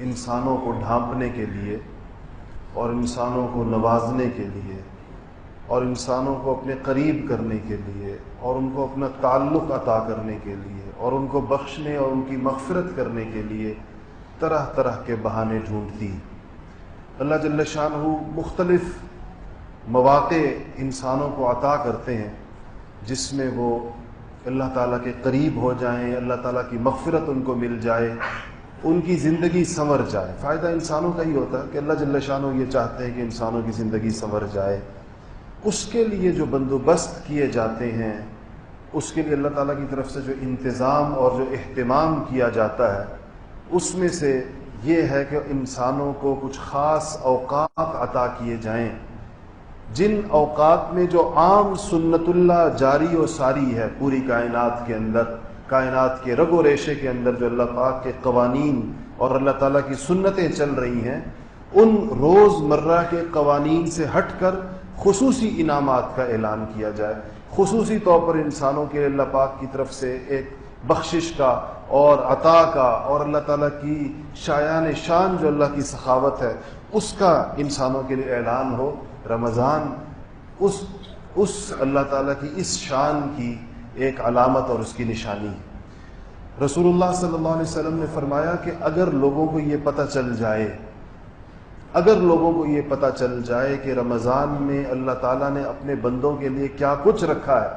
انسانوں کو ڈھانپنے کے لیے اور انسانوں کو نوازنے کے لیے اور انسانوں کو اپنے قریب کرنے کے لیے اور ان کو اپنا تعلق عطا کرنے کے لیے اور ان کو بخشنے اور ان کی مغفرت کرنے کے لیے طرح طرح کے بہانے ڈھونڈتی۔ اللہ جل شانہ مختلف مواقع انسانوں کو عطا کرتے ہیں جس میں وہ اللہ تعالیٰ کے قریب ہو جائیں، اللہ تعالیٰ کی مغفرت ان کو مل جائے، ان کی زندگی سنور جائے۔ فائدہ انسانوں کا ہی ہوتا ہے کہ اللہ جل شانہ یہ چاہتے ہیں کہ انسانوں کی زندگی سنور جائے۔ اس کے لیے جو بندوبست کیے جاتے ہیں، اس کے لیے اللہ تعالیٰ کی طرف سے جو انتظام اور جو اہتمام کیا جاتا ہے، اس میں سے یہ ہے کہ انسانوں کو کچھ خاص اوقات عطا کیے جائیں، جن اوقات میں جو عام سنت اللہ جاری و ساری ہے پوری کائنات کے اندر، کائنات کے رگ و ریشے کے اندر جو اللہ پاک کے قوانین اور اللہ تعالیٰ کی سنتیں چل رہی ہیں، ان روز مرہ کے قوانین سے ہٹ کر خصوصی انعامات کا اعلان کیا جائے، خصوصی طور پر انسانوں کے اللہ پاک کی طرف سے ایک بخشش کا اور عطا کا اور اللہ تعالیٰ کی شایان شان جو اللہ کی سخاوت ہے اس کا انسانوں کے لیے اعلان ہو۔ رمضان اس اللہ تعالیٰ کی اس شان کی ایک علامت اور اس کی نشانی ہے۔ رسول اللہ صلی اللہ علیہ وسلم نے فرمایا کہ اگر لوگوں کو یہ پتہ چل جائے کہ رمضان میں اللہ تعالیٰ نے اپنے بندوں کے لیے کیا کچھ رکھا ہے،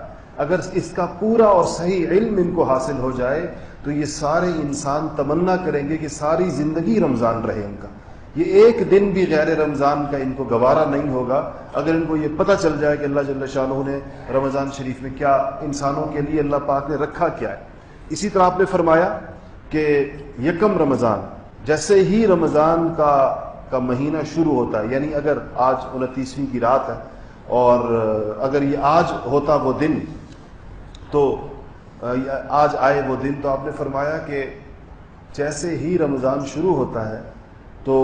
اگر اس کا پورا اور صحیح علم ان کو حاصل ہو جائے تو یہ سارے انسان تمنا کریں گے کہ ساری زندگی رمضان رہے ان کا، یہ ایک دن بھی غیر رمضان کا ان کو گوارا نہیں ہوگا اگر ان کو یہ پتہ چل جائے کہ اللہ جل شانہ نے رمضان شریف میں کیا انسانوں کے لیے اللہ پاک نے رکھا کیا ہے۔ اسی طرح آپ نے فرمایا کہ یکم رمضان، جیسے ہی رمضان کا مہینہ شروع ہوتا ہے، یعنی اگر آج 29ویں کی رات ہے اور اگر یہ آج ہوتا وہ دن تو آج آئے وہ دن، تو آپ نے فرمایا کہ جیسے ہی رمضان شروع ہوتا ہے تو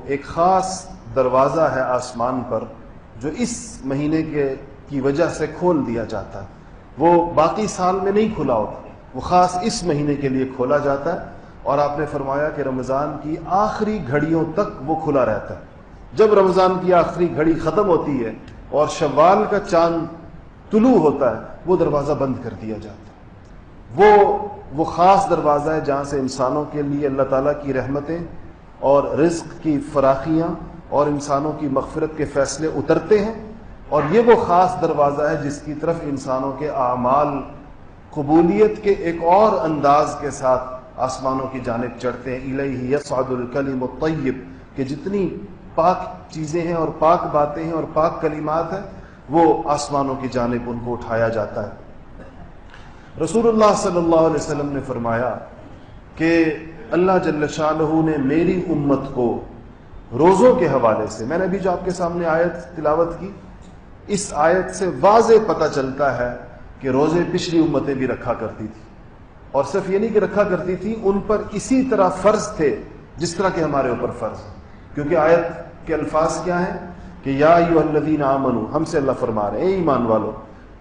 ایک خاص دروازہ ہے آسمان پر جو اس مہینے کی وجہ سے کھول دیا جاتا ہے، وہ باقی سال میں نہیں کھلا ہوتا، وہ خاص اس مہینے کے لیے کھولا جاتا ہے۔ اور آپ نے فرمایا کہ رمضان کی آخری گھڑیوں تک وہ کھلا رہتا ہے۔ جب رمضان کی آخری گھڑی ختم ہوتی ہے اور شوال کا چاند طلوع ہوتا ہے، وہ دروازہ بند کر دیا جاتا ہے۔ وہ خاص دروازہ ہے جہاں سے انسانوں کے لیے اللہ تعالیٰ کی رحمتیں اور رزق کی فراخیاں اور انسانوں کی مغفرت کے فیصلے اترتے ہیں، اور یہ وہ خاص دروازہ ہے جس کی طرف انسانوں کے اعمال قبولیت کے ایک اور انداز کے ساتھ آسمانوں کی جانب چڑھتے ہیں۔ الیہ یصعد الکلم الطیب، کہ جتنی پاک چیزیں ہیں اور پاک باتیں ہیں اور پاک کلمات ہیں وہ آسمانوں کی جانب ان کو اٹھایا جاتا ہے۔ رسول اللہ صلی اللہ علیہ وسلم نے فرمایا کہ اللہ جل شانہ نے میری امت کو روزوں کے حوالے سے، میں نے ابھی جو آپ کے سامنے آیت تلاوت کی، اس آیت سے واضح پتہ چلتا ہے کہ روزے پچھلی امتیں بھی رکھا کرتی تھی، اور صرف یہ نہیں کہ رکھا کرتی تھی، ان پر اسی طرح فرض تھے جس طرح کہ ہمارے اوپر فرض، کیونکہ آیت کے الفاظ کیا ہیں کہ یا ایھا الذین آمنوا، ہم سے اللہ فرما رہے ہیں اے ایمان والو،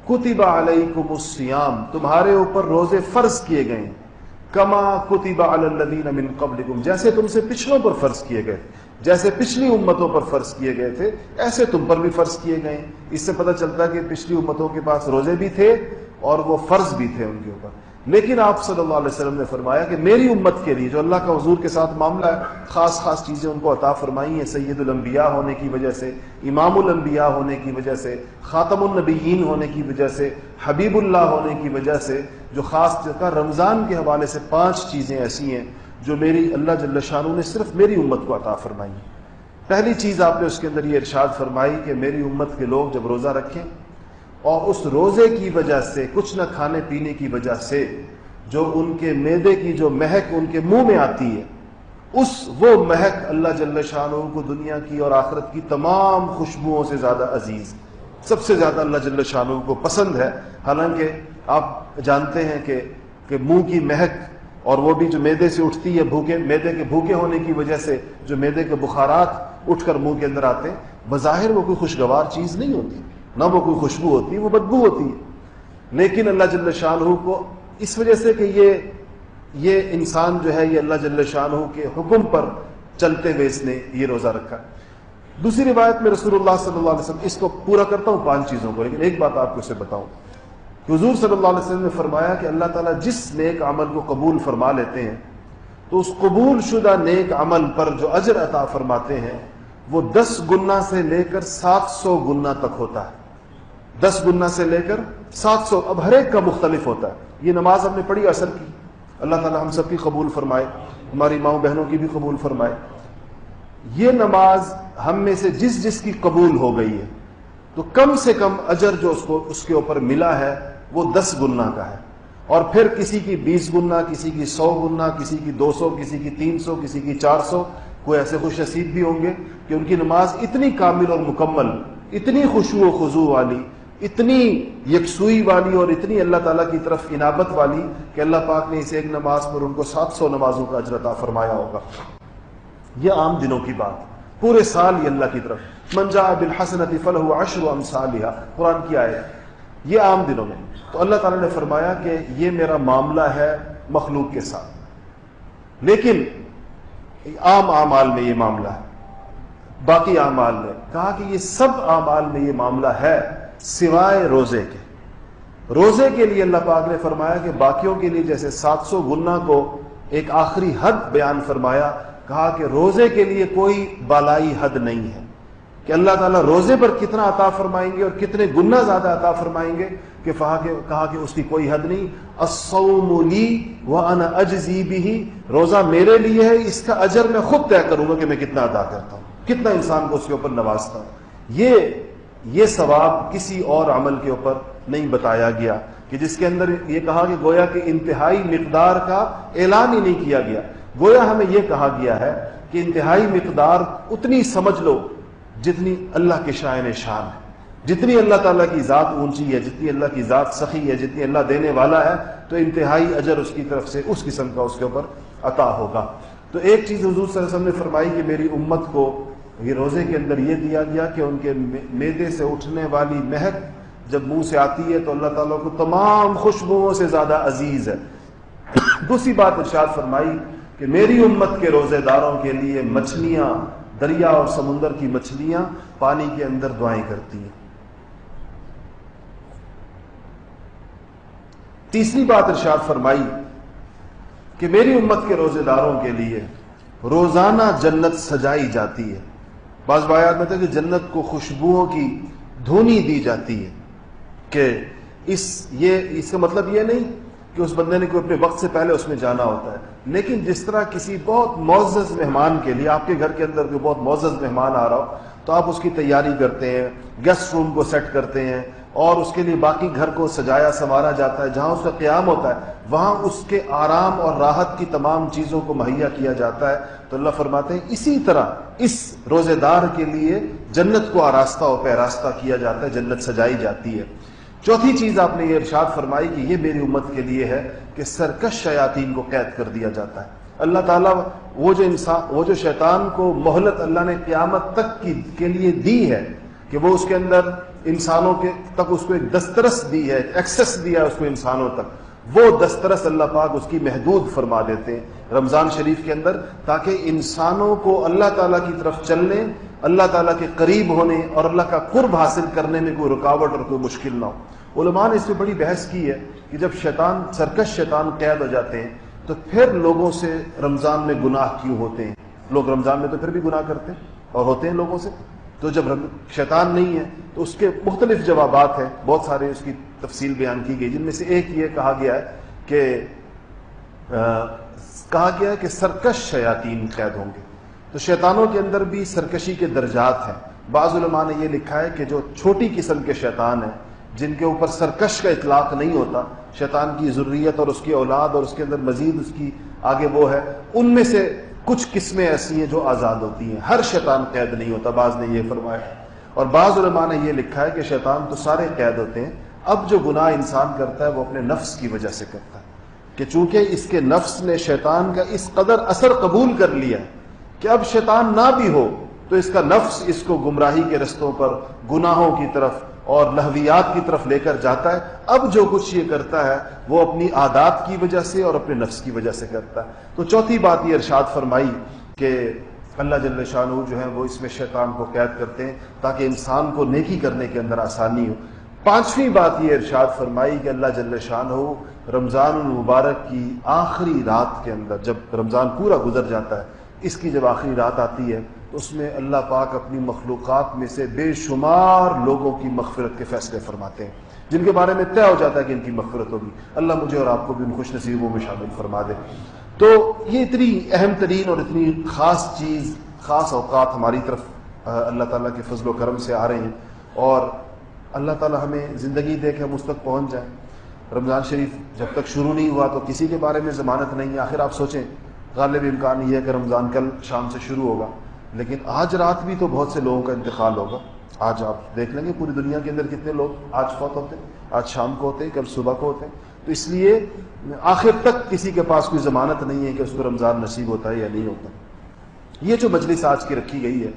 کتب علیکم الصیام، تمہارے اوپر روزے فرض کیے گئے ہیں، کما کتب علی الذین من قبلکم، جیسے تم سے پچھلوں پر فرض کیے گئے، جیسے پچھلی امتوں پر فرض کیے گئے تھے ایسے تم پر بھی فرض کیے گئے ہیں۔ اس سے پتہ چلتا ہے کہ پچھلی امتوں کے پاس روزے بھی تھے اور وہ فرض بھی تھے ان کے اوپر، لیکن آپ صلی اللہ علیہ وسلم نے فرمایا کہ میری امت کے لیے جو اللہ کا حضور کے ساتھ معاملہ ہے، خاص چیزیں ان کو عطا فرمائی ہیں، سید الانبیاء ہونے کی وجہ سے، امام الانبیاء ہونے کی وجہ سے، خاتم النبیین ہونے کی وجہ سے، حبیب اللہ ہونے کی وجہ سے، جو خاص جگہ رمضان کے حوالے سے 5 چیزیں ایسی ہیں جو میری اللہ جل شانہ نے صرف میری امت کو عطا فرمائی ہیں۔ پہلی چیز آپ نے اس کے اندر یہ ارشاد فرمائی کہ میری امت کے لوگ جب روزہ رکھیں اور اس روزے کی وجہ سے، کچھ نہ کھانے پینے کی وجہ سے، جو ان کے معدے کی جو مہک ان کے منہ میں آتی ہے، وہ مہک اللہ جل شانہ کو دنیا کی اور آخرت کی تمام خوشبوؤں سے زیادہ عزیز، سب سے زیادہ اللہ جل شانہ کو پسند ہے۔ حالانکہ آپ جانتے ہیں کہ منہ کی مہک، اور وہ بھی جو معدے سے اٹھتی ہے، معدے کے بھوکے ہونے کی وجہ سے جو معدے کے بخارات اٹھ کر منہ کے اندر آتے ہیں، بظاہر وہ کوئی خوشگوار چیز نہیں ہوتی، نہ وہ کوئی خوشبو ہوتی ہے، وہ بدبو ہوتی ہے، لیکن اللہ جل شانہ کو اس وجہ سے کہ یہ انسان جو ہے یہ اللہ جل شانہ کے حکم پر چلتے ہوئے اس نے یہ روزہ رکھا. دوسری روایت میں رسول اللہ صلی اللہ علیہ وسلم، اس کو پورا کرتا ہوں 5 چیزوں کو، لیکن ایک بات آپ کو اسے بتاؤں کہ حضور صلی اللہ علیہ وسلم نے فرمایا کہ اللہ تعالیٰ جس نیک عمل کو قبول فرما لیتے ہیں تو اس قبول شدہ نیک عمل پر جو اجر عطا فرماتے ہیں وہ 10 گنا سے لے کر 700 گنا تک ہوتا ہے. 10 گنا سے لے کر 700. اب ہر ایک کا مختلف ہوتا ہے. یہ نماز ہم نے پڑھی اثر کی، اللہ تعالیٰ ہم سب کی قبول فرمائے، ہماری ماؤں بہنوں کی بھی قبول فرمائے. یہ نماز ہم میں سے جس کی قبول ہو گئی ہے تو کم سے کم اجر جو اس کے اوپر ملا ہے وہ 10 گنا کا ہے. اور پھر کسی کی 20 گنا، کسی کی 100 گنا، کسی کی 200، کسی کی 300، کسی کی 400. کوئی ایسے خوش نصیب بھی ہوں گے کہ ان کی نماز اتنی کامل اور مکمل، اتنی خشوع و خضوع والی، اتنی یکسوئی والی اور اتنی اللہ تعالیٰ کی طرف انابت والی کہ اللہ پاک نے اس ایک نماز پر ان کو 700 نمازوں کا اجر عطا فرمایا ہوگا. یہ عام دنوں کی بات، پورے سال یہ اللہ کی طرف من جاء بالحسنۃ فلہ عشر امثالھا، قرآن کی آیت. یہ عام دنوں میں. تو اللہ تعالیٰ نے فرمایا کہ یہ میرا معاملہ ہے مخلوق کے ساتھ، لیکن عام اعمال میں یہ معاملہ ہے. باقی اعمال میں کہا کہ یہ سب اعمال میں یہ معاملہ ہے سوائے روزے کے. روزے کے لیے اللہ پاک نے فرمایا کہ باقیوں کے لیے جیسے 700 گنا کو ایک آخری حد بیان فرمایا، کہا کہ روزے کے لیے کوئی بالائی حد نہیں ہے کہ اللہ تعالیٰ روزے پر کتنا عطا فرمائیں گے اور کتنے گنا زیادہ عطا فرمائیں گے، کہ کہا کہ اس کی کوئی حد نہیں. الصوم لی وانا اجزی بہ، روزہ میرے لیے ہے، اس کا اجر میں خود طے کروں گا کہ میں کتنا ادا کرتا ہوں، کتنا انسان کو اس کے اوپر نوازتا ہوں. یہ ثواب کسی اور عمل کے اوپر نہیں بتایا گیا کہ جس کے اندر یہ کہا کہ گویا کہ انتہائی مقدار کا اعلان ہی نہیں کیا گیا. گویا ہمیں یہ کہا گیا ہے کہ انتہائی مقدار اتنی سمجھ لو جتنی اللہ کے شائن شان ہے، جتنی اللہ تعالیٰ کی ذات اونچی ہے، جتنی اللہ کی ذات سخی ہے، جتنی اللہ دینے والا ہے، تو انتہائی اجر اس کی طرف سے اس قسم کا اس کے اوپر عطا ہوگا. تو ایک چیز حضور صلی اللہ علیہ وسلم نے فرمائی کہ میری امت کو یہ روزے کے اندر یہ دیا گیا کہ ان کے معدے سے اٹھنے والی مہک جب منہ سے آتی ہے تو اللہ تعالیٰ کو تمام خوشبوؤں سے زیادہ عزیز ہے. دوسری بات ارشاد فرمائی کہ میری امت کے روزے داروں کے لیے مچھلیاں، دریا اور سمندر کی مچھلیاں پانی کے اندر دعائیں کرتی ہیں. تیسری بات ارشاد فرمائی کہ میری امت کے روزے داروں کے لیے روزانہ جنت سجائی جاتی ہے. بعض روایات میں تھا کہ جنت کو خوشبوؤں کی دھونی دی جاتی ہے، کہ اس کا مطلب یہ نہیں کہ اس بندے نے کوئی اپنے وقت سے پہلے اس میں جانا ہوتا ہے، لیکن جس طرح کسی بہت معزز مہمان کے لیے آپ کے گھر کے اندر کوئی بہت معزز مہمان آ رہا ہو تو آپ اس کی تیاری کرتے ہیں، گیسٹ روم کو سیٹ کرتے ہیں اور اس کے لیے باقی گھر کو سجایا سنوارا جاتا ہے. جہاں اس کا قیام ہوتا ہے وہاں اس کے آرام اور راحت کی تمام چیزوں کو مہیا کیا جاتا ہے. تو اللہ فرماتے ہیں اسی طرح اس روزے دار کے لیے جنت کو آراستہ و پیراستہ کیا جاتا ہے، جنت سجائی جاتی ہے. چوتھی چیز آپ نے یہ ارشاد فرمائی کہ یہ میری امت کے لیے ہے کہ سرکش شیاطین کو قید کر دیا جاتا ہے. اللہ تعالیٰ وہ جو شیطان کو مہلت اللہ نے قیامت تک کے لیے دی ہے کہ وہ اس کے اندر انسانوں کے تک اس کو ایک دسترس دی ہے، ایکسس دیا ہے اس کو انسانوں تک، وہ دسترس اللہ پاک اس کی محدود فرما دیتے ہیں رمضان شریف کے اندر، تاکہ انسانوں کو اللہ تعالیٰ کی طرف چلنے، اللہ تعالیٰ کے قریب ہونے اور اللہ کا قرب حاصل کرنے میں کوئی رکاوٹ اور کوئی مشکل نہ ہو. علماء نے اس میں بڑی بحث کی ہے کہ جب سرکش شیطان قید ہو جاتے ہیں تو پھر لوگوں سے رمضان میں گناہ کیوں ہوتے ہیں؟ لوگ رمضان میں تو پھر بھی گناہ کرتے ہیں اور ہوتے ہیں لوگوں سے. تو جب شیطان نہیں ہے تو اس کے مختلف جوابات ہیں، بہت سارے اس کی تفصیل بیان کی گئی، جن میں سے ایک یہ کہا گیا ہے کہ سرکش شیاطین قید ہوں گے. تو شیطانوں کے اندر بھی سرکشی کے درجات ہیں. بعض علماء نے یہ لکھا ہے کہ جو چھوٹی قسم کے شیطان ہیں جن کے اوپر سرکش کا اطلاق نہیں ہوتا، شیطان کی ذریت اور اس کی اولاد اور اس کے اندر مزید اس کی آگے وہ ہے، ان میں سے کچھ قسمیں ایسی ہیں جو آزاد ہوتی ہیں. ہر شیطان قید نہیں ہوتا، بعض نے یہ فرمایا. اور بعض علماء نے یہ لکھا ہے کہ شیطان تو سارے قید ہوتے ہیں، اب جو گناہ انسان کرتا ہے وہ اپنے نفس کی وجہ سے کرتا ہے، کہ چونکہ اس کے نفس نے شیطان کا اس قدر اثر قبول کر لیا کہ اب شیطان نہ بھی ہو تو اس کا نفس اس کو گمراہی کے رستوں پر، گناہوں کی طرف اور لہویات کی طرف لے کر جاتا ہے. اب جو کچھ یہ کرتا ہے وہ اپنی عادات کی وجہ سے اور اپنے نفس کی وجہ سے کرتا ہے. تو چوتھی بات یہ ارشاد فرمائی کہ اللہ جل شانہ جو ہے وہ اس میں شیطان کو قید کرتے ہیں تاکہ انسان کو نیکی کرنے کے اندر آسانی ہو۔ پانچویں بات یہ ارشاد فرمائی کہ اللہ جل شانہ رمضان المبارک کی آخری رات کے اندر، جب رمضان پورا گزر جاتا ہے، اس کی جب آخری رات آتی ہے تو اس میں اللہ پاک اپنی مخلوقات میں سے بے شمار لوگوں کی مغفرت کے فیصلے فرماتے ہیں، جن کے بارے میں طے ہو جاتا ہے کہ ان کی مغفرت ہوگی۔ اللہ مجھے اور آپ کو بھی ان خوش نصیبوں میں شامل فرما دے۔ تو یہ اتنی اہم ترین اور اتنی خاص چیز، خاص اوقات ہماری طرف اللہ تعالیٰ کے فضل و کرم سے آ رہے ہیں، اور اللہ تعالیٰ ہمیں زندگی دے کہ ہم اس تک پہنچ جائیں۔ رمضان شریف جب تک شروع نہیں ہوا تو کسی کے بارے میں ضمانت نہیں ہے۔ آخر آپ سوچیں، غالب امکان یہ ہے کہ رمضان کل شام سے شروع ہوگا، لیکن آج رات بھی تو بہت سے لوگوں کا انتقال ہوگا۔ آج آپ دیکھ لیں گے پوری دنیا کے اندر کتنے لوگ آج فوت ہوتے ہیں، آج شام کو ہوتے ہیں، کل صبح کو ہوتے ہیں۔ تو اس لیے آخر تک کسی کے پاس کوئی ضمانت نہیں ہے کہ اس کو رمضان نصیب ہوتا ہے یا نہیں ہوتا۔ یہ جو مجلس آج کی رکھی گئی ہے،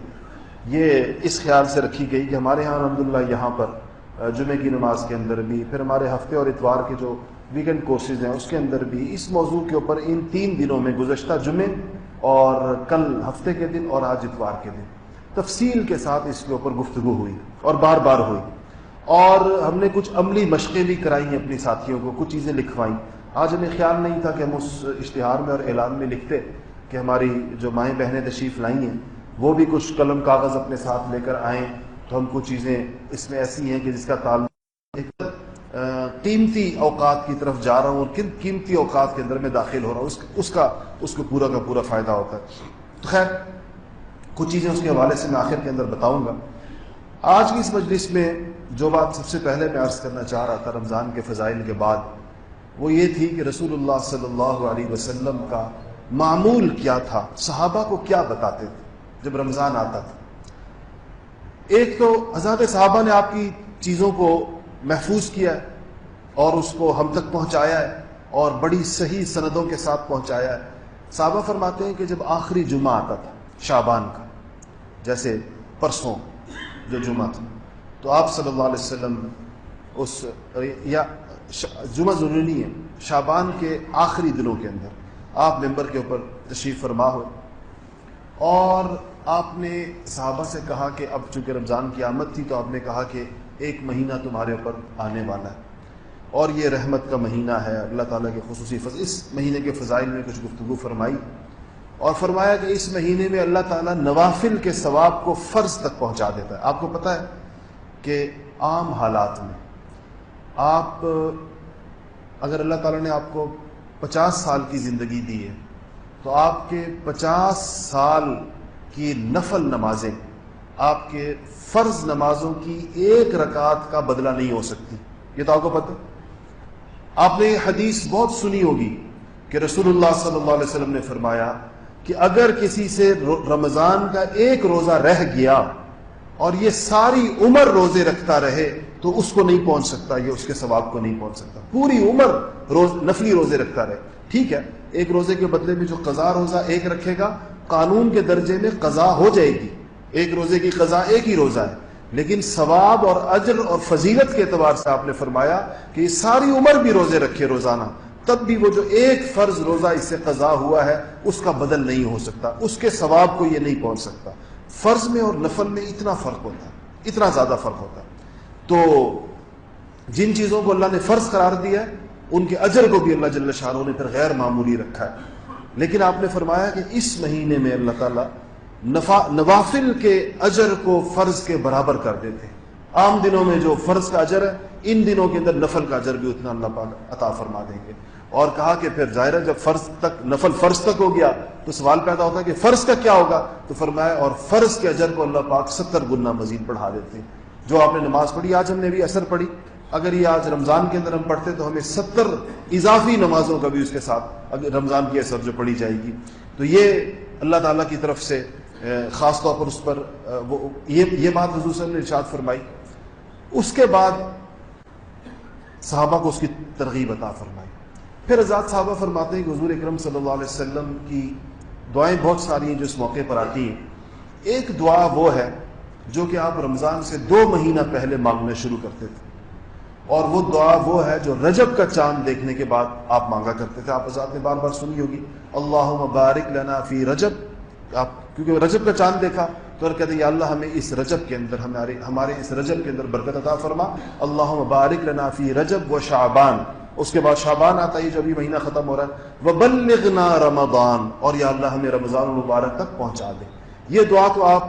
یہ اس خیال سے رکھی گئی کہ ہمارے ہاں الحمدللہ یہاں پر جمعے کی نماز کے اندر بھی، پھر ہمارے ہفتے اور اتوار کے جو ویکنڈ کورسز ہیں اس کے اندر بھی اس موضوع کے اوپر ان 3 دنوں میں، گزشتہ جمعے اور کل ہفتے کے دن اور آج اتوار کے دن، تفصیل کے ساتھ اس کے اوپر گفتگو ہوئی اور بار بار ہوئی، اور ہم نے کچھ عملی مشقیں بھی کرائی ہیں اپنی ساتھیوں کو، کچھ چیزیں لکھوائیں۔ آج ہمیں خیال نہیں تھا کہ ہم اس اشتہار میں اور اعلان میں لکھتے کہ ہماری جو مائیں بہنیں تشریف لائی ہیں وہ بھی کچھ قلم کاغذ اپنے ساتھ لے کر آئیں، تو ہم کچھ چیزیں اس میں ایسی ہیں کہ جس کا تعلق ایک قیمتی اوقات کی طرف جا رہا ہوں، اور کن قیمتی اوقات کے اندر میں داخل ہو رہا ہوں، اس کو پورا کا پورا فائدہ ہوتا ہے۔ تو خیر کچھ چیزیں اس کے حوالے سے میں آخر کے اندر بتاؤں گا۔ آج کی اس مجلس میں جو بات سب سے پہلے میں عرض کرنا چاہ رہا تھا رمضان کے فضائل کے بعد، وہ یہ تھی کہ رسول اللہ صلی اللہ علیہ وسلم کا معمول کیا تھا، صحابہ کو کیا بتاتے تھے جب رمضان آتا تھا۔ ایک تو حضرات صحابہ نے آپ کی چیزوں کو محفوظ کیا ہے اور اس کو ہم تک پہنچایا ہے، اور بڑی صحیح سندوں کے ساتھ پہنچایا ہے۔ صحابہ فرماتے ہیں کہ جب آخری جمعہ آتا تھا شعبان کا، جیسے پرسوں جو جمعہ تھا، تو آپ صلی اللہ علیہ وسلم یا جمعہ ضروری نہیں ہے، شعبان کے آخری دنوں کے اندر آپ ممبر کے اوپر تشریف فرما ہوئے، اور آپ نے صحابہ سے کہا کہ اب چونکہ رمضان کی آمد تھی تو آپ نے کہا کہ ایک مہینہ تمہارے اوپر آنے والا ہے، اور یہ رحمت کا مہینہ ہے، اللہ تعالیٰ کے خصوصی فضل، اس مہینے کے فضائل میں کچھ گفتگو فرمائی، اور فرمایا کہ اس مہینے میں اللہ تعالیٰ نوافل کے ثواب کو فرض تک پہنچا دیتا ہے۔ آپ کو پتہ ہے کہ عام حالات میں آپ اگر اللہ تعالیٰ نے آپ کو 50 سال کی زندگی دی ہے تو آپ کے 50 سال کی نفل نمازیں آپ کے فرض نمازوں کی 1 رکعت کا بدلہ نہیں ہو سکتی۔ یہ تو آپ کو پتہ، آپ نے یہ حدیث بہت سنی ہوگی کہ رسول اللہ صلی اللہ علیہ وسلم نے فرمایا کہ اگر کسی سے رمضان کا 1 روزہ رہ گیا اور یہ ساری عمر روزے رکھتا رہے تو اس کو نہیں پہنچ سکتا، یہ اس کے ثواب کو نہیں پہنچ سکتا، پوری عمر نفلی روزے رکھتا رہے۔ ٹھیک ہے، 1 روزے کے بدلے میں جو قضا روزہ 1 رکھے گا، قانون کے درجے میں قضا ہو جائے گی، 1 روزے کی قضا 1 ہی روزہ ہے، لیکن ثواب اور اجر اور فضیلت کے اعتبار سے آپ نے فرمایا کہ یہ ساری عمر بھی روزے رکھے روزانہ، تب بھی وہ جو 1 فرض روزہ اس سے قضا ہوا ہے اس کا بدل نہیں ہو سکتا، اس کے ثواب کو یہ نہیں پہنچ سکتا۔ فرض میں اور نفل میں اتنا فرق ہوتا ہے، اتنا زیادہ فرق ہوتا ہے۔ تو جن چیزوں کو اللہ نے فرض قرار دیا ہے ان کے اجر کو بھی اللہ جل شانہ نے پھر غیر معمولی رکھا ہے، لیکن آپ نے فرمایا کہ اس مہینے میں اللہ تعالیٰ نوافل کے اجر کو فرض کے برابر کر دیتے ہیں۔ عام دنوں میں جو فرض کا اجر ہے، ان دنوں کے اندر نفل کا اجر بھی اتنا اللہ پاک عطا فرما دیں گے۔ اور کہا کہ پھر ظاہر ہے جب نفل فرض تک ہو گیا تو سوال پیدا ہوتا ہے کہ فرض کا کیا ہوگا، تو فرمایا اور فرض کے اجر کو اللہ پاک 70 گنا مزید بڑھا دیتے ہیں۔ جو آپ نے نماز پڑھی، آج ہم نے بھی اثر پڑھی، اگر یہ آج رمضان کے اندر ہم پڑھتے تو ہمیں 70 اضافی نمازوں کا بھی اس کے ساتھ اگر رمضان کی اثر جو پڑھی جائے گی، تو یہ اللہ تعالیٰ کی طرف سے خاص طور پر اس پر یہ بات حضور صلی اللہ علیہ وسلم نے ارشاد فرمائی۔ اس کے بعد صحابہ کو اس کی ترغیب عطا فرمائی۔ پھر حضرات صحابہ فرماتے ہیں کہ حضور اکرم صلی اللہ علیہ وسلم کی دعائیں بہت ساری ہیں جو اس موقع پر آتی ہیں۔ ایک دعا وہ ہے جو کہ آپ رمضان سے 2 مہینہ پہلے مانگنا شروع کرتے تھے، اور وہ دعا وہ ہے جو رجب کا چاند دیکھنے کے بعد آپ مانگا کرتے تھے۔ آپ حضرات نے بار بار سنی ہوگی، اللہم بارک لنا فی رجب، آپ کیونکہ رجب کا چاند دیکھا تو کہتے ہیں یا اللہ ہمیں اس رجب کے اندر ہمارے اس رجب کے اندر برکت عطا فرما، اللہم بارک لنا فی رجب و شعبان، اس کے بعد شعبان آتا ہے جو ابھی مہینہ ختم ہو رہا ہے، وبلغنا رمضان، اور یا اللہ ہمیں رمضان المبارک تک پہنچا دے۔ یہ دعا تو آپ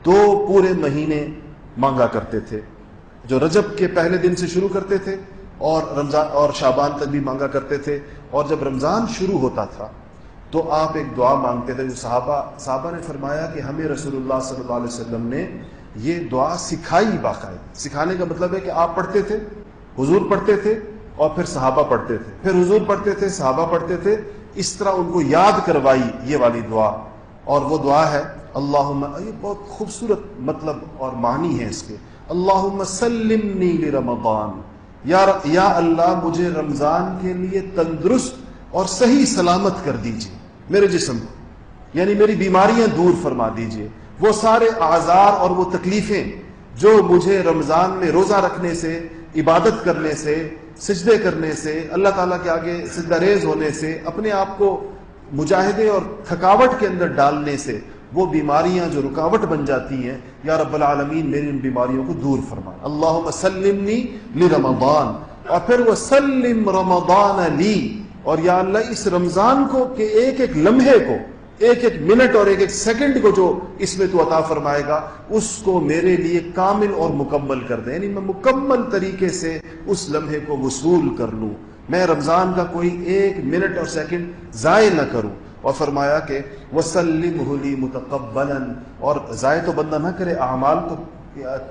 2 پورے مہینے مانگا کرتے تھے، جو رجب کے پہلے دن سے شروع کرتے تھے اور رمضان اور شعبان تک بھی مانگا کرتے تھے، اور جب رمضان شروع ہوتا تھا تو آپ ایک دعا مانگتے تھے جو صحابہ نے فرمایا کہ ہمیں رسول اللہ صلی اللہ علیہ وسلم نے یہ دعا سکھائی، باقاعدہ سکھانے کا مطلب ہے کہ آپ پڑھتے تھے، حضور پڑھتے تھے اور پھر صحابہ پڑھتے تھے، پھر حضور پڑھتے تھے، صحابہ پڑھتے تھے، اس طرح ان کو یاد کروائی یہ والی دعا۔ اور وہ دعا ہے اللہم، یہ بہت خوبصورت مطلب اور معنی ہے اس کے، اللہم سلمنی لرمضان، یا اللہ مجھے رمضان کے لیے تندرست اور صحیح سلامت کر دیجئے میرے جسم کو، یعنی میری بیماریاں دور فرما دیجئے، وہ سارے اعذار اور وہ تکلیفیں جو مجھے رمضان میں روزہ رکھنے سے، عبادت کرنے سے، سجدے کرنے سے، اللہ تعالیٰ کے آگے سجدہ ریز ہونے سے، اپنے آپ کو مجاہدے اور تھکاوٹ کے اندر ڈالنے سے، وہ بیماریاں جو رکاوٹ بن جاتی ہیں، یا رب العالمین میری ان بیماریوں کو دور فرما، اللہم سلمنی لرمضان، اور پھر وسلم رمضان لی، اور یا اللہ اس رمضان کو کہ ایک ایک لمحے کو، ایک ایک منٹ اور ایک ایک سیکنڈ کو جو اس میں تو عطا فرمائے گا، اس کو میرے لیے کامل اور مکمل کر دے، یعنی میں مکمل طریقے سے اس لمحے کو وصول کر لوں، میں رمضان کا کوئی ایک منٹ اور سیکنڈ ضائع نہ کروں۔ اور فرمایا کہ وَسَلِّمْهُ لِي مُتَقَبَّلًا، اور ضائع تو بندہ نہ کرے، اعمال تو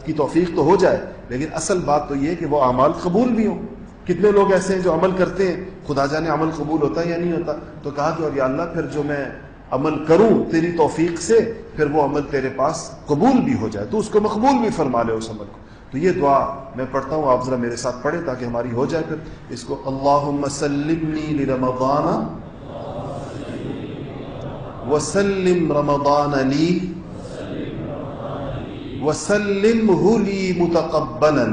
کی توفیق تو ہو جائے، لیکن اصل بات تو یہ کہ وہ اعمال قبول بھی ہوں۔ کتنے لوگ ایسے ہیں جو عمل کرتے ہیں، خدا جانے عمل قبول ہوتا ہے یا نہیں ہوتا، تو کہا کہ اور یا اللہ پھر جو میں عمل کروں تیری توفیق سے، پھر وہ عمل تیرے پاس قبول بھی ہو جائے، تو اس کو مقبول بھی فرما لے اس عمل کو۔ تو یہ دعا میں پڑھتا ہوں، آپ ذرا میرے ساتھ پڑھیں تاکہ ہماری ہو جائے پھر اس کو، اللہم سلمنی لرمضان وسلم رمضان لی وسلمہ لی متقبلا۔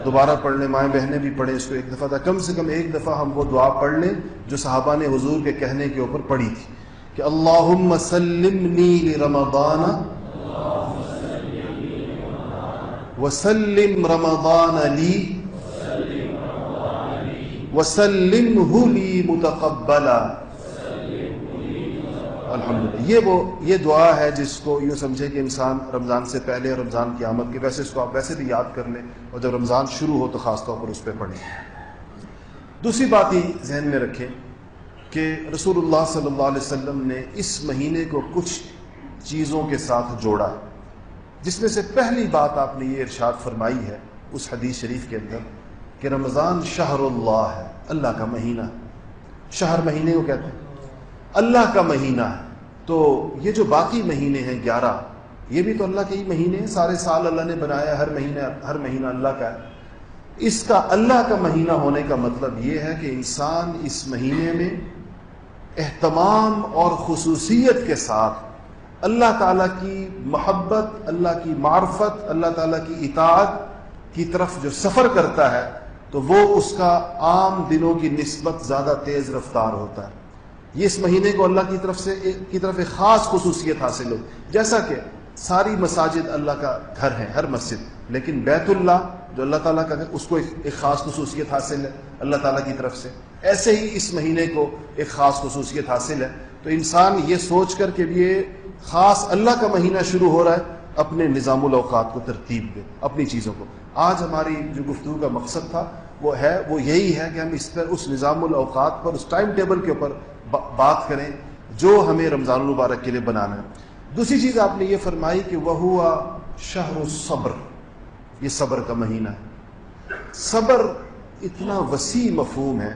دوبارہ پڑھنے، مائیں بہنیں بھی پڑھیں اس کو ایک دفعہ، کم سے کم ایک دفعہ ہم وہ دعا پڑھ لیں جو صحابہ نے حضور کے کہنے کے اوپر پڑھی تھی کہ اللہم سلمنی لرمضان وسلم رمضان لی وسلمہ لی متقبلا۔ الحمدللہ، یہ دعا ہے جس کو یوں سمجھے کہ انسان رمضان سے پہلے اور رمضان کی آمد کے، ویسے اس کو آپ ویسے بھی یاد کر لیں، اور جب رمضان شروع ہو تو خاص طور پر اس پہ پڑھیں۔ دوسری بات یہ ذہن میں رکھیں کہ رسول اللہ صلی اللہ علیہ وسلم نے اس مہینے کو کچھ چیزوں کے ساتھ جوڑا ہے، جس میں سے پہلی بات آپ نے یہ ارشاد فرمائی ہے اس حدیث شریف کے اندر کہ رمضان شہر اللہ ہے، اللہ کا مہینہ۔ شہر مہینے کو کہتے ہیں، اللہ کا مہینہ ہے۔ تو یہ جو باقی مہینے ہیں 11، یہ بھی تو اللہ کے ہی مہینے ہیں، سارے سال اللہ نے بنایا، ہر مہینہ اللہ کا ہے۔ اس کا اللہ کا مہینہ ہونے کا مطلب یہ ہے کہ انسان اس مہینے میں اہتمام اور خصوصیت کے ساتھ اللہ تعالیٰ کی محبت، اللہ کی معرفت، اللہ تعالیٰ کی اطاعت کی طرف جو سفر کرتا ہے تو وہ اس کا عام دنوں کی نسبت زیادہ تیز رفتار ہوتا ہے۔ یہ اس مہینے کو اللہ کی طرف ایک خاص خصوصیت حاصل ہو، جیسا کہ ساری مساجد اللہ کا گھر ہے، ہر مسجد، لیکن بیت اللہ جو اللہ تعالیٰ کا گھر، اس کو ایک خاص خصوصیت حاصل ہے اللہ تعالیٰ کی طرف سے، ایسے ہی اس مہینے کو ایک خاص خصوصیت حاصل ہے۔ تو انسان یہ سوچ کر کہ یہ خاص اللہ کا مہینہ شروع ہو رہا ہے، اپنے نظام الاوقات کو ترتیب دے، اپنی چیزوں کو۔ آج ہماری جو گفتگو کا مقصد تھا وہ یہی ہے کہ ہم اس نظام الاوقات پر، اس ٹائم ٹیبل کے اوپر بات کریں جو ہمیں رمضان المبارک کے لیے بنانا ہے۔ دوسری چیز آپ نے یہ فرمائی کہ وَهُوَ شَهْرُ الصَّبْرِ، یہ صبر کا مہینہ ہے۔ صبر اتنا وسیع مفہوم ہے،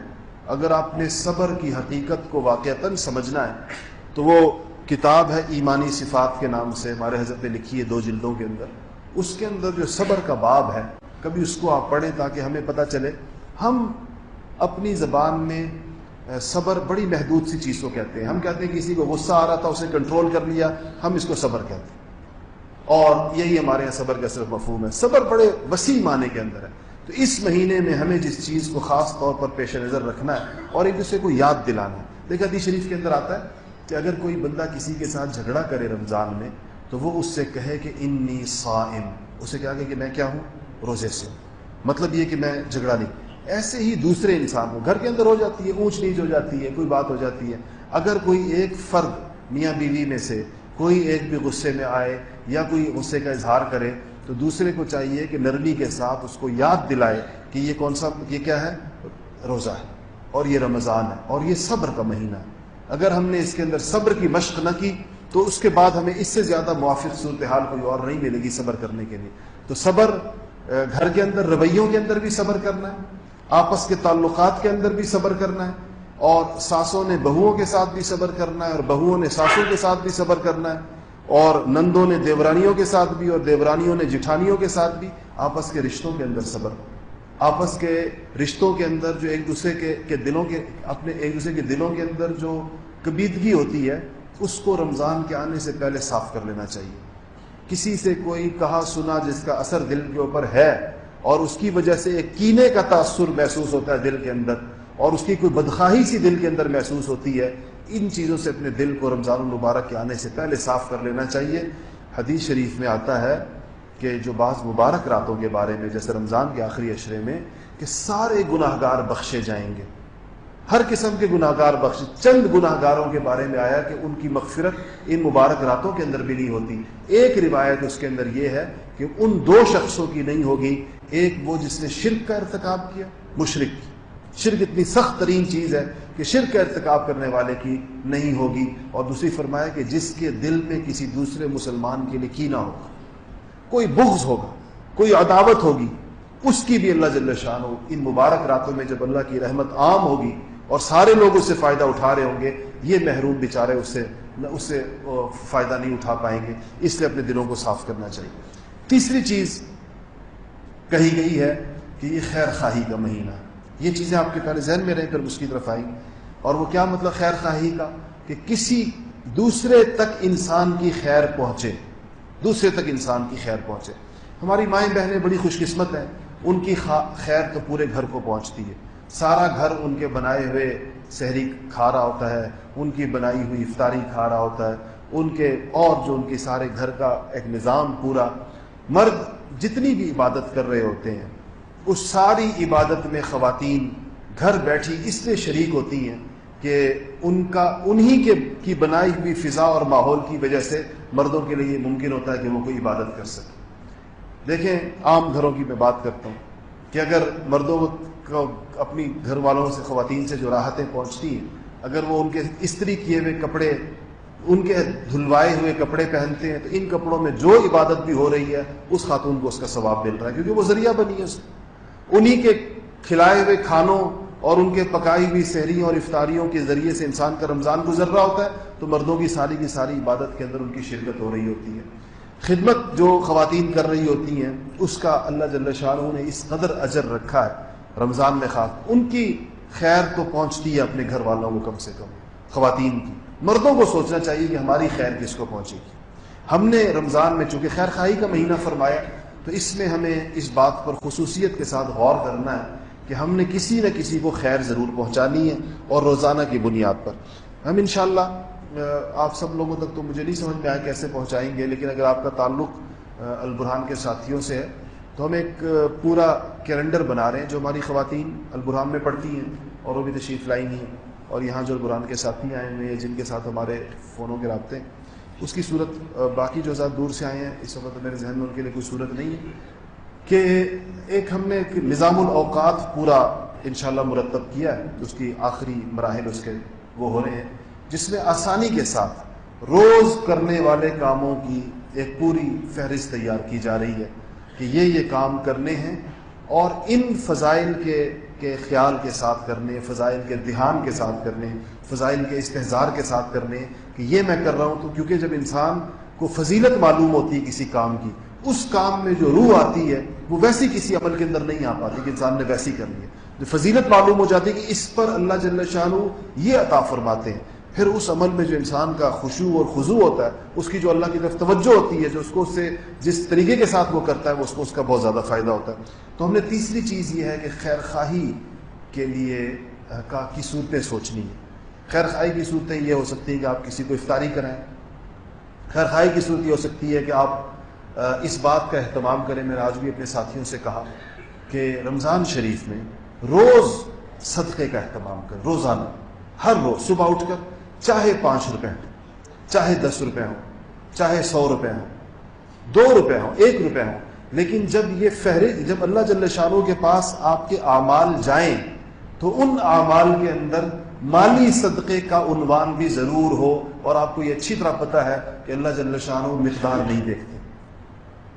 اگر آپ نے صبر کی حقیقت کو واقعتاً سمجھنا ہے تو وہ کتاب ہے ایمانی صفات کے نام سے، ہمارے حضرت نے لکھی ہے 2 جلدوں کے اندر۔ اس کے اندر جو صبر کا باب ہے، کبھی اس کو آپ پڑھیں تاکہ ہمیں پتہ چلے۔ ہم اپنی زبان میں صبر بڑی محدود سی چیز کو کہتے ہیں۔ ہم کہتے ہیں کسی کو غصہ آ رہا تھا، اسے کنٹرول کر لیا، ہم اس کو صبر کہتے ہیں، اور یہی ہمارے یہاں صبر کا صرف مفہوم ہے۔ صبر بڑے وسیع معنی کے اندر ہے۔ تو اس مہینے میں ہمیں جس چیز کو خاص طور پر پیش نظر رکھنا ہے اور ایک دوسرے کو یاد دلانا ہے، دیکھا حدیث شریف کے اندر آتا ہے کہ اگر کوئی بندہ کسی کے ساتھ جھگڑا کرے رمضان میں تو وہ اس سے کہے کہ انی صائم، اسے کیا کہ میں کیا ہوں، روزے سے ہوں، مطلب یہ کہ میں جھگڑا نہیں۔ ایسے ہی دوسرے انسان کو گھر کے اندر ہو جاتی ہے، اونچ نیچ ہو جاتی ہے، کوئی بات ہو جاتی ہے، اگر کوئی ایک فرد میاں بیوی میں سے کوئی ایک بھی غصے میں آئے یا کوئی غصے کا اظہار کرے تو دوسرے کو چاہیے کہ نرمی کے ساتھ اس کو یاد دلائے کہ یہ کون سا، یہ کیا ہے، روزہ ہے اور یہ رمضان ہے اور یہ صبر کا مہینہ ہے۔ اگر ہم نے اس کے اندر صبر کی مشق نہ کی تو اس کے بعد ہمیں اس سے زیادہ موافق صورتحال کوئی اور نہیں ملے گی صبر کرنے کے لیے۔ تو صبر گھر کے اندر، رویوں کے اندر بھی صبر کرنا ہے، آپس کے تعلقات کے اندر بھی صبر کرنا ہے، اور ساسوں نے بہوؤں کے ساتھ بھی صبر کرنا ہے اور بہوؤں نے ساسوں کے ساتھ بھی صبر کرنا ہے، اور نندوں نے دیورانیوں کے ساتھ بھی اور دیورانیوں نے جٹھانیوں کے ساتھ بھی۔ آپس کے رشتوں کے اندر صبر، آپس کے رشتوں کے اندر جو ایک دوسرے کے دلوں کے، اپنے ایک دوسرے کے دلوں کے اندر جو کبیدگی ہوتی ہے اس کو رمضان کے آنے سے پہلے صاف کر لینا چاہیے۔ کسی سے کوئی کہا سنا جس کا اثر دل کے اوپر ہے اور اس کی وجہ سے ایک کینے کا تاثر محسوس ہوتا ہے دل کے اندر، اور اس کی کوئی بدخواہی سی دل کے اندر محسوس ہوتی ہے، ان چیزوں سے اپنے دل کو رمضان المبارک کے آنے سے پہلے صاف کر لینا چاہیے۔ حدیث شریف میں آتا ہے کہ جو بعض مبارک راتوں کے بارے میں، جیسے رمضان کے آخری عشرے میں، کہ سارے گناہ گار بخشے جائیں گے، ہر قسم کے گناہ گار بخشے۔ چند گناہ گاروں کے بارے میں آیا کہ ان کی مغفرت ان مبارک راتوں کے اندر بھی نہیں ہوتی۔ ایک روایت اس کے اندر یہ ہے کہ ان دو شخصوں کی نہیں ہوگی، ایک وہ جس نے شرک کا ارتکاب کیا، مشرک کی، شرک اتنی سخت ترین چیز ہے کہ شرک کا ارتکاب کرنے والے کی نہیں ہوگی، اور دوسری فرمایا کہ جس کے دل میں کسی دوسرے مسلمان کے لیے کینہ ہوگا، کوئی بغض ہوگا، کوئی عداوت ہوگی، اس کی بھی اللہ جل شانہ ان مبارک راتوں میں جب اللہ کی رحمت عام ہوگی اور سارے لوگ اس سے فائدہ اٹھا رہے ہوں گے، یہ محروم بیچارے اس سے فائدہ نہیں اٹھا پائیں گے۔ اس لیے اپنے دلوں کو صاف کرنا چاہیے۔ تیسری چیز کہی گئی ہے کہ یہ خیر خواہی کا مہینہ، یہ چیزیں آپ کے پہلے ذہن میں رہیں پھر اس کی طرف آئیں گی۔ اور وہ کیا مطلب خیر خواہی کا؟ کہ کسی دوسرے تک انسان کی خیر پہنچے، دوسرے تک انسان کی خیر پہنچے۔ ہماری مائیں بہنیں بڑی خوش قسمت ہیں، ان کی خیر تو پورے گھر کو پہنچتی ہے، سارا گھر ان کے بنائے ہوئے سحری کھا رہا ہوتا ہے، ان کی بنائی ہوئی افطاری کھا رہا ہوتا ہے، ان کے اور جو ان کے سارے گھر کا ایک نظام پورا۔ مرد جتنی بھی عبادت کر رہے ہوتے ہیں اس ساری عبادت میں خواتین گھر بیٹھی اس لیے شریک ہوتی ہیں کہ انہی کی بنائی ہوئی فضا اور ماحول کی وجہ سے مردوں کے لیے یہ ممکن ہوتا ہے کہ وہ کوئی عبادت کر سکے۔ دیکھیں عام گھروں کی میں بات کرتا ہوں کہ اگر مردوں کو اپنی گھر والوں سے، خواتین سے جو راحتیں پہنچتی ہیں، اگر وہ ان کے استری کیے ہوئے کپڑے، ان کے دھلوائے ہوئے کپڑے پہنتے ہیں تو ان کپڑوں میں جو عبادت بھی ہو رہی ہے اس خاتون کو اس کا ثواب مل رہا ہے، کیونکہ وہ ذریعہ بنی ہے، انہی کے کھلائے ہوئے کھانوں اور ان کے پکائی ہوئی سحریوں اور افطاریوں کے ذریعے سے انسان کا رمضان گزر رہا ہوتا ہے، تو مردوں کی ساری عبادت کے اندر ان کی شرکت ہو رہی ہوتی ہے۔ خدمت جو خواتین کر رہی ہوتی ہیں اس کا اللہ جل شانہ نے اس قدر اجر رکھا ہے رمضان میں، خاص ان کی خیر تو پہنچتی ہے اپنے گھر والوں کو، کم سے کم خواتین کی۔ مردوں کو سوچنا چاہیے کہ ہماری خیر کس کو پہنچے گی۔ ہم نے رمضان میں چونکہ خیر خواہی کا مہینہ فرمایا تو اس میں ہمیں اس بات پر خصوصیت کے ساتھ غور کرنا ہے کہ ہم نے کسی نہ کسی کو خیر ضرور پہنچانی ہے، اور روزانہ کی بنیاد پر۔ ہم انشاءاللہ آپ سب لوگوں تک تو مجھے نہیں سمجھ میں آیا کیسے پہنچائیں گے، لیکن اگر آپ کا تعلق البرہان کے ساتھیوں سے ہے تو ہم ایک پورا کیلنڈر بنا رہے ہیں جو ہماری خواتین البرہان میں پڑھتی ہیں اور وہ بھی تشریف لائی ہیں، اور یہاں جو البرہان کے ساتھی آئے ہوئے ہیں جن کے ساتھ ہمارے فونوں کے رابطے ہیں، اس کی صورت باقی جو حضرات دور سے آئے ہیں اس وقت میرے ذہن میں ان کے لیے کوئی صورت نہیں ہے، کہ ایک ہم نے ایک نظام الاوقات پورا انشاءاللہ مرتب کیا ہے، اس کی آخری مراحل اس کے وہ ہو رہے ہیں، جس میں آسانی کے ساتھ روز کرنے والے کاموں کی ایک پوری فہرست تیار کی جا رہی ہے کہ یہ کام کرنے ہیں، اور ان فضائل کے خیال کے ساتھ کرنے، فضائل کے دھیان کے ساتھ کرنے، فضائل کے استحضار کے ساتھ کرنے کہ یہ میں کر رہا ہوں۔ تو کیونکہ جب انسان کو فضیلت معلوم ہوتی ہے کسی کام کی، اس کام میں جو روح آتی ہے وہ ویسی کسی عمل کے اندر نہیں آ پاتی کہ انسان نے ویسی کرنی ہے۔ جو فضیلت معلوم ہو جاتی ہے کہ اس پر اللہ جل شانہ یہ عطا فرماتے ہیں، پھر اس عمل میں جو انسان کا خشوع اور خضوع ہوتا ہے، اس کی جو اللہ کی طرف توجہ ہوتی ہے، جو اس کو اس سے جس طریقے کے ساتھ وہ کرتا ہے، اس کا بہت زیادہ فائدہ ہوتا ہے۔ تو ہم نے تیسری چیز یہ ہے کہ خیر خواہی کے لیے کی صورتیں سوچنی ہے خیر خواہی کی صورتیں یہ ہو سکتی ہیں کہ آپ کسی کو افطاری کرائیں. خیر خواہی کی صورت یہ ہو سکتی ہے کہ آپ اس بات کا اہتمام کریں. میں نے آج بھی اپنے ساتھیوں سے کہا کہ رمضان شریف میں روز صدقے کا اہتمام کریں. روزانہ ہر روز صبح اٹھ کر چاہے 5 روپے ہوں, چاہے 10 روپے ہوں, چاہے 100 روپے ہوں, 2 روپے ہوں, 1 روپے ہوں, لیکن جب یہ فہرست, جب اللہ جل شانہ کے پاس آپ کے اعمال جائیں تو ان اعمال کے اندر مالی صدقے کا عنوان بھی ضرور ہو. اور آپ کو یہ اچھی طرح پتہ ہے کہ اللہ جل شانہ مقدار نہیں دیکھتے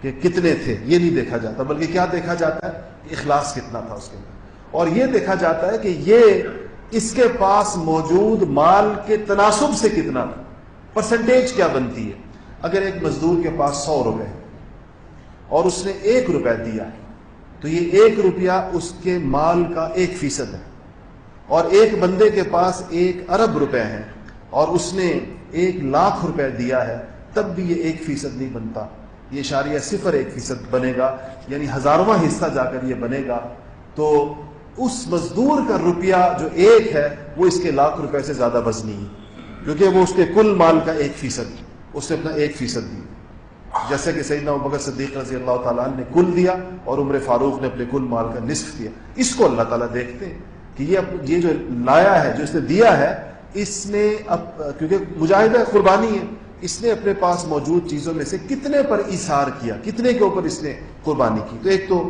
کہ کتنے تھے, یہ نہیں دیکھا جاتا, بلکہ کیا دیکھا جاتا ہے, اخلاص کتنا تھا اس کے اندر. اور یہ دیکھا جاتا ہے کہ یہ اس کے پاس موجود مال کے تناسب سے کتنا تھا, پرسنٹیج کیا بنتی ہے. اگر ایک مزدور کے پاس 100 روپے ہیں اور اس نے 1 روپے دیا تو یہ 1 روپیہ اس کے مال کا 1% ہے. اور ایک بندے کے پاس 1 ارب روپے ہیں اور اس نے 1 لاکھ روپے دیا ہے, تب بھی یہ 1% نہیں بنتا, یہ 0.01% بنے گا, یعنی 1000واں حصہ جا کر یہ بنے گا. تو اس مزدور کا روپیہ جو 1 ہے وہ اس کے لاکھ روپے سے زیادہ وزنی ہے, کیونکہ وہ اس کے کل مال کا 1%, اس نے اپنا 1% دیا. جیسے کہ سیدنا ابوبکر صدیق رضی اللہ تعالیٰ عنہ نے کل دیا اور عمر فاروق نے اپنے کل مال کا نصف دیا. اس کو اللہ تعالیٰ دیکھتے ہیں کہ یہ جو لایا ہے, جو اس نے دیا ہے, اس نے کیونکہ مجاہدہ قربانی ہے, اس نے اپنے پاس موجود چیزوں میں سے کتنے پر ایثار کیا, کتنے کے اوپر اس نے قربانی کی. تو ایک تو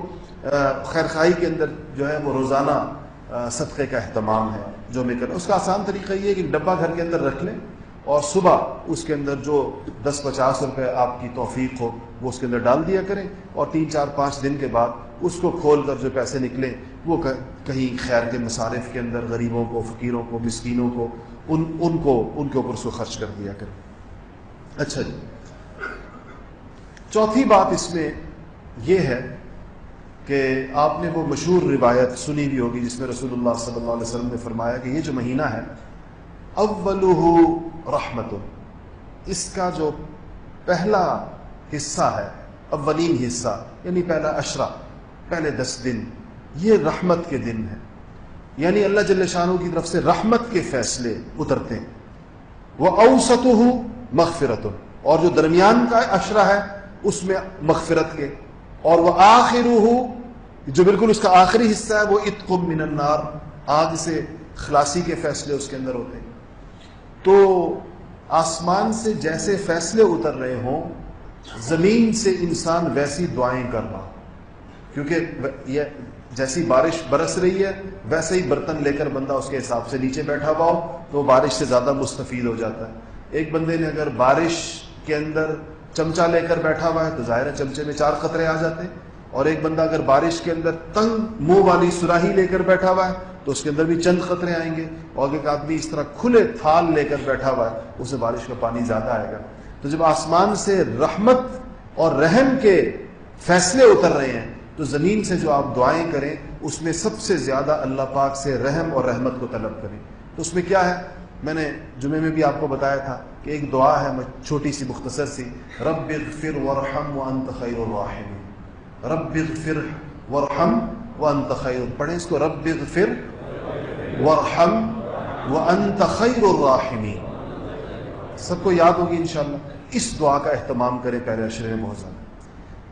خیر خواہی کے اندر جو ہے وہ روزانہ صدقے کا اہتمام ہے جو میں کروں. اس کا آسان طریقہ یہ ہے کہ ڈبہ گھر کے اندر رکھ لیں اور صبح اس کے اندر جو 10-50 روپے آپ کی توفیق ہو وہ اس کے اندر ڈال دیا کریں, اور 3-4-5 دن کے بعد اس کو کھول کر جو پیسے نکلیں وہ کہیں خیر کے مصارف کے اندر غریبوں کو, فقیروں کو, مسکینوں کو, ان کے اوپر اس کو خرچ کر دیا کریں. اچھا جی, چوتھی بات اس میں یہ ہے کہ آپ نے وہ مشہور روایت سنی بھی ہوگی جس میں رسول اللہ صلی اللہ علیہ وسلم نے فرمایا کہ یہ جو مہینہ ہے اولہ رحمت, اس کا جو پہلا حصہ ہے, اولین حصہ یعنی پہلا عشرہ, پہلے 10 دن یہ رحمت کے دن ہیں, یعنی اللہ جل شانہ کی طرف سے رحمت کے فیصلے اترتے ہیں. وَأَوْسَطُهُ مغفرت, اور جو درمیان کا عشرہ ہے اس میں مغفرت کے, اور وَآخِرُهُ جو بالکل اس کا آخری حصہ ہے وہ عتق من النار, آگ سے خلاصی کے فیصلے اس کے اندر ہوتے ہیں. تو آسمان سے جیسے فیصلے اتر رہے ہوں, زمین سے انسان ویسی دعائیں کر رہا, کیونکہ یہ جیسی بارش برس رہی ہے ویسے ہی برتن لے کر بندہ اس کے حساب سے نیچے بیٹھا ہوا ہو تو بارش سے زیادہ مستفید ہو جاتا ہے. ایک بندے نے اگر بارش کے اندر چمچہ لے کر بیٹھا ہوا ہے تو ظاہر ہے چمچے میں 4 قطرے آ جاتے ہیں, اور ایک بندہ اگر بارش کے اندر تنگ منہ والی سراہی لے کر بیٹھا ہوا ہے تو اس کے اندر بھی چند قطرے آئیں گے, اور ایک آدمی اس طرح کھلے تھال لے کر بیٹھا ہوا ہے اسے بارش کا پانی زیادہ آئے گا. تو جب آسمان سے رحمت اور رحم کے فیصلے اتر رہے ہیں تو زمین سے جو آپ دعائیں کریں اس میں سب سے زیادہ اللہ پاک سے رحم اور رحمت کو طلب کریں. تو اس میں کیا ہے, میں نے جمعے میں بھی آپ کو بتایا تھا کہ ایک دعا ہے چھوٹی سی مختصر سی, رب اغفر وارحم وانت خیر الراحمین, رب اغفر وارحم وانت خیر, پڑھیں اس کو, رب اغفر وارحم وانت خیر الراحمین. سب کو یاد ہوگی انشاءاللہ. اس دعا کا اہتمام کریں پہلے عشرے میں بہت زیادہ.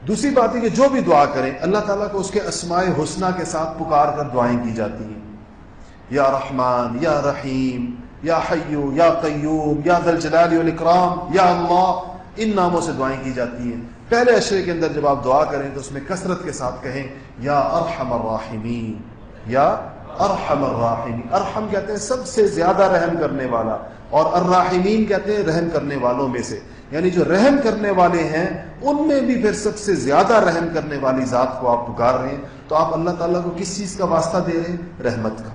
دوسری بات ہے کہ جو بھی دعا کریں اللہ تعالیٰ کو اس کے اسماء حسنہ کے ساتھ پکار کر دعائیں کی جاتی ہیں, یا رحمان, یا رحیم, یا حیو, یا قیوم, یا ذی الجلال والاکرام, یا اللہ, ان ناموں سے دعائیں کی جاتی ہیں. پہلے عشرے کے اندر جب آپ دعا کریں تو اس میں کثرت کے ساتھ کہیں یا ارحم الراحمین, یا ارحم الراحمین. ارحم کہتے ہیں سب سے زیادہ رحم کرنے والا, اور الراحمین کہتے ہیں رحم کرنے والوں میں سے, یعنی جو رحم کرنے والے ہیں ان میں بھی پھر سب سے زیادہ رحم کرنے والی ذات کو آپ پکار رہے ہیں. تو آپ اللہ تعالیٰ کو کس چیز کا واسطہ دے رہے ہیں, رحمت کا,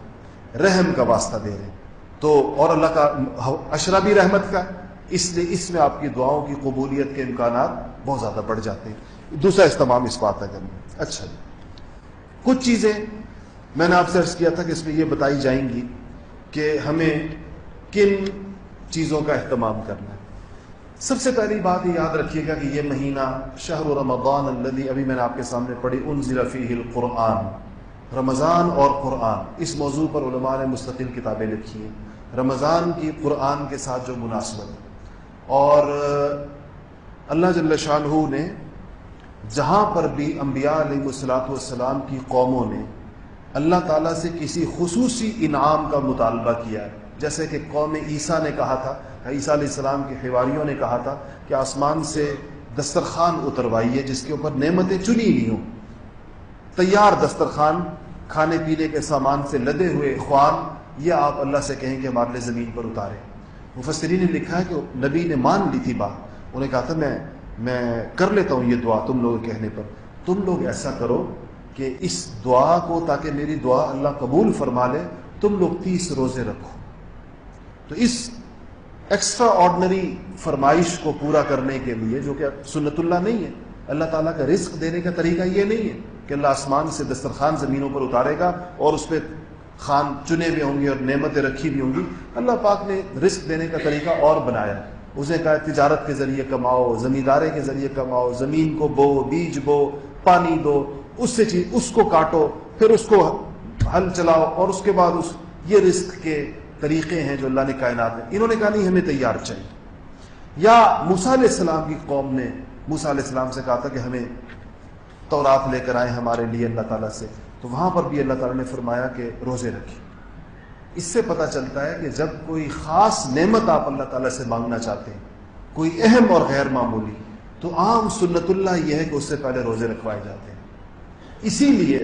رحم کا واسطہ دے رہے ہیں. تو اور اللہ کا عشرہ بھی رحمت کا, اس لیے اس میں آپ کی دعاؤں کی قبولیت کے امکانات بہت زیادہ بڑھ جاتے ہیں. دوسرا اہتمام اس بات کا کرنا. اچھا, کچھ چیزیں میں نے آپ سے عرض کیا تھا کہ اس میں یہ بتائی جائیں گی کہ ہمیں کن چیزوں کا اہتمام کرنا ہے. سب سے پہلی بات یہ یاد رکھیے گا کہ یہ مہینہ شہر رمضان الذی, ابھی میں نے آپ کے سامنے پڑھی, انزل فیہ القرآن, رمضان اور قرآن, اس موضوع پر علماء نے مستقل کتابیں لکھی ہیں. رمضان کی قرآن کے ساتھ جو مناسبت ہے، اور اللہ جل شانہ نے جہاں پر بھی انبیاء علیہ الصلوۃ والسلام کی قوموں نے اللہ تعالیٰ سے کسی خصوصی انعام کا مطالبہ کیا ہے، جیسے کہ قوم عیسیٰ نے کہا تھا، عیسیٰ علیہ السلام کے حواریوں نے کہا تھا کہ آسمان سے دسترخوان اتروائیے جس کے اوپر نعمتیں چنی ہوئی ہوں، تیار دسترخوان کھانے پینے کے سامان سے لدے ہوئے خوان، یہ آپ اللہ سے کہیں کہ ہمارے لیے زمین پر اتارے۔ مفسرین نے لکھا ہے کہ نبی نے مان لی تھی بات، انہوں نے کہا تھا میں کر لیتا ہوں یہ دعا تم لوگوں کے کہنے پر، تم لوگ ایسا کرو کہ اس دعا کو، تاکہ میری دعا اللہ قبول فرما لے، تم لوگ 30 روزے رکھو۔ تو اس ایکسٹرا آرڈنری فرمائش کو پورا کرنے کے لیے، جو کہ سنت اللہ نہیں ہے، اللہ تعالیٰ کا رزق دینے کا طریقہ یہ نہیں ہے کہ اللہ آسمان سے دسترخوان زمینوں پر اتارے گا اور اس پہ خوان چنے ہوئے ہوں گے اور نعمتیں رکھی بھی ہوں گی۔ اللہ پاک نے رزق دینے کا طریقہ اور بنایا، اسے کہا تجارت کے ذریعے کماؤ، زمینداری کے ذریعے کماؤ، زمین کو بو، بیج بو، پانی دو، اس سے چیز اس کو کاٹو، پھر اس کو ہل چلاؤ، اور اس کے بعد یہ رزق کے طریقے ہیں جو اللہ نے کائنات میں، انہوں نے کہا نہیں ہمیں تیار چاہیے۔ یا موسیٰ علیہ السلام کی قوم نے موسیٰ علیہ السلام سے کہا تھا کہ ہمیں تورات لے کر آئے ہمارے لیے اللہ تعالیٰ سے، تو وہاں پر بھی اللہ تعالیٰ نے فرمایا کہ روزے رکھیں۔ اس سے پتہ چلتا ہے کہ جب کوئی خاص نعمت آپ اللہ تعالیٰ سے مانگنا چاہتے ہیں، کوئی اہم اور غیر معمولی، تو عام سنت اللہ یہ ہے کہ اس سے پہلے روزے رکھوائے جاتے ہیں۔ اسی لیے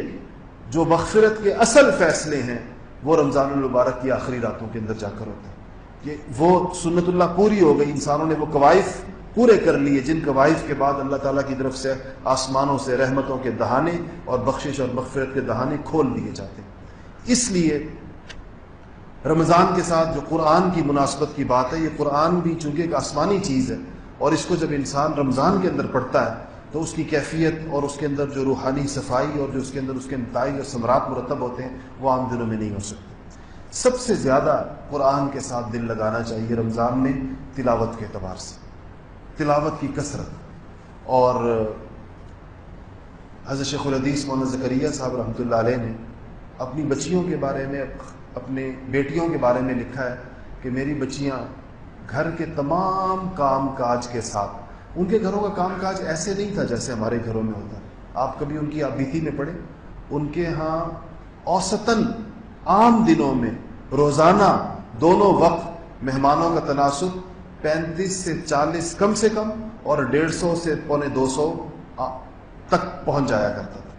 جو مغفرت کے اصل فیصلے ہیں وہ رمضان المبارک کی آخری راتوں کے اندر جا کر ہوتے ہیں، کہ وہ سنت اللہ پوری ہو گئی، انسانوں نے وہ قوائف پورے کر لیے جن قوائف کے بعد اللہ تعالیٰ کی طرف سے آسمانوں سے رحمتوں کے دہانے اور بخشش اور مغفرت کے دہانے کھول دیے جاتے ہیں۔ اس لیے رمضان کے ساتھ جو قرآن کی مناسبت کی بات ہے، یہ قرآن بھی چونکہ ایک آسمانی چیز ہے، اور اس کو جب انسان رمضان کے اندر پڑھتا ہے تو اس کی کیفیت اور اس کے اندر جو روحانی صفائی اور جو اس کے اندر اس کے نتائج اور ثمرات مرتب ہوتے ہیں وہ عام دنوں میں نہیں ہو سکتے۔ سب سے زیادہ قرآن کے ساتھ دل لگانا چاہیے رمضان میں تلاوت کے اعتبار سے، تلاوت کی کثرت۔ اور حضرت شیخ الحدیث مولانا زکریا صاحب رحمۃ اللہ علیہ نے اپنی بچیوں کے بارے میں، اپنے بیٹیوں کے بارے میں لکھا ہے کہ میری بچیاں گھر کے تمام کام کاج کے ساتھ، ان کے گھروں کا کام کاج ایسے نہیں تھا جیسے ہمارے گھروں میں ہوتا ہے، آپ کبھی ان کی بیتی میں پڑھیں، ان کے ہاں اوسطاً عام دنوں میں روزانہ دونوں وقت مہمانوں کا تناسب 35 سے 40 کم سے کم اور 150 سے 250 تک پہنچ جایا کرتا تھا،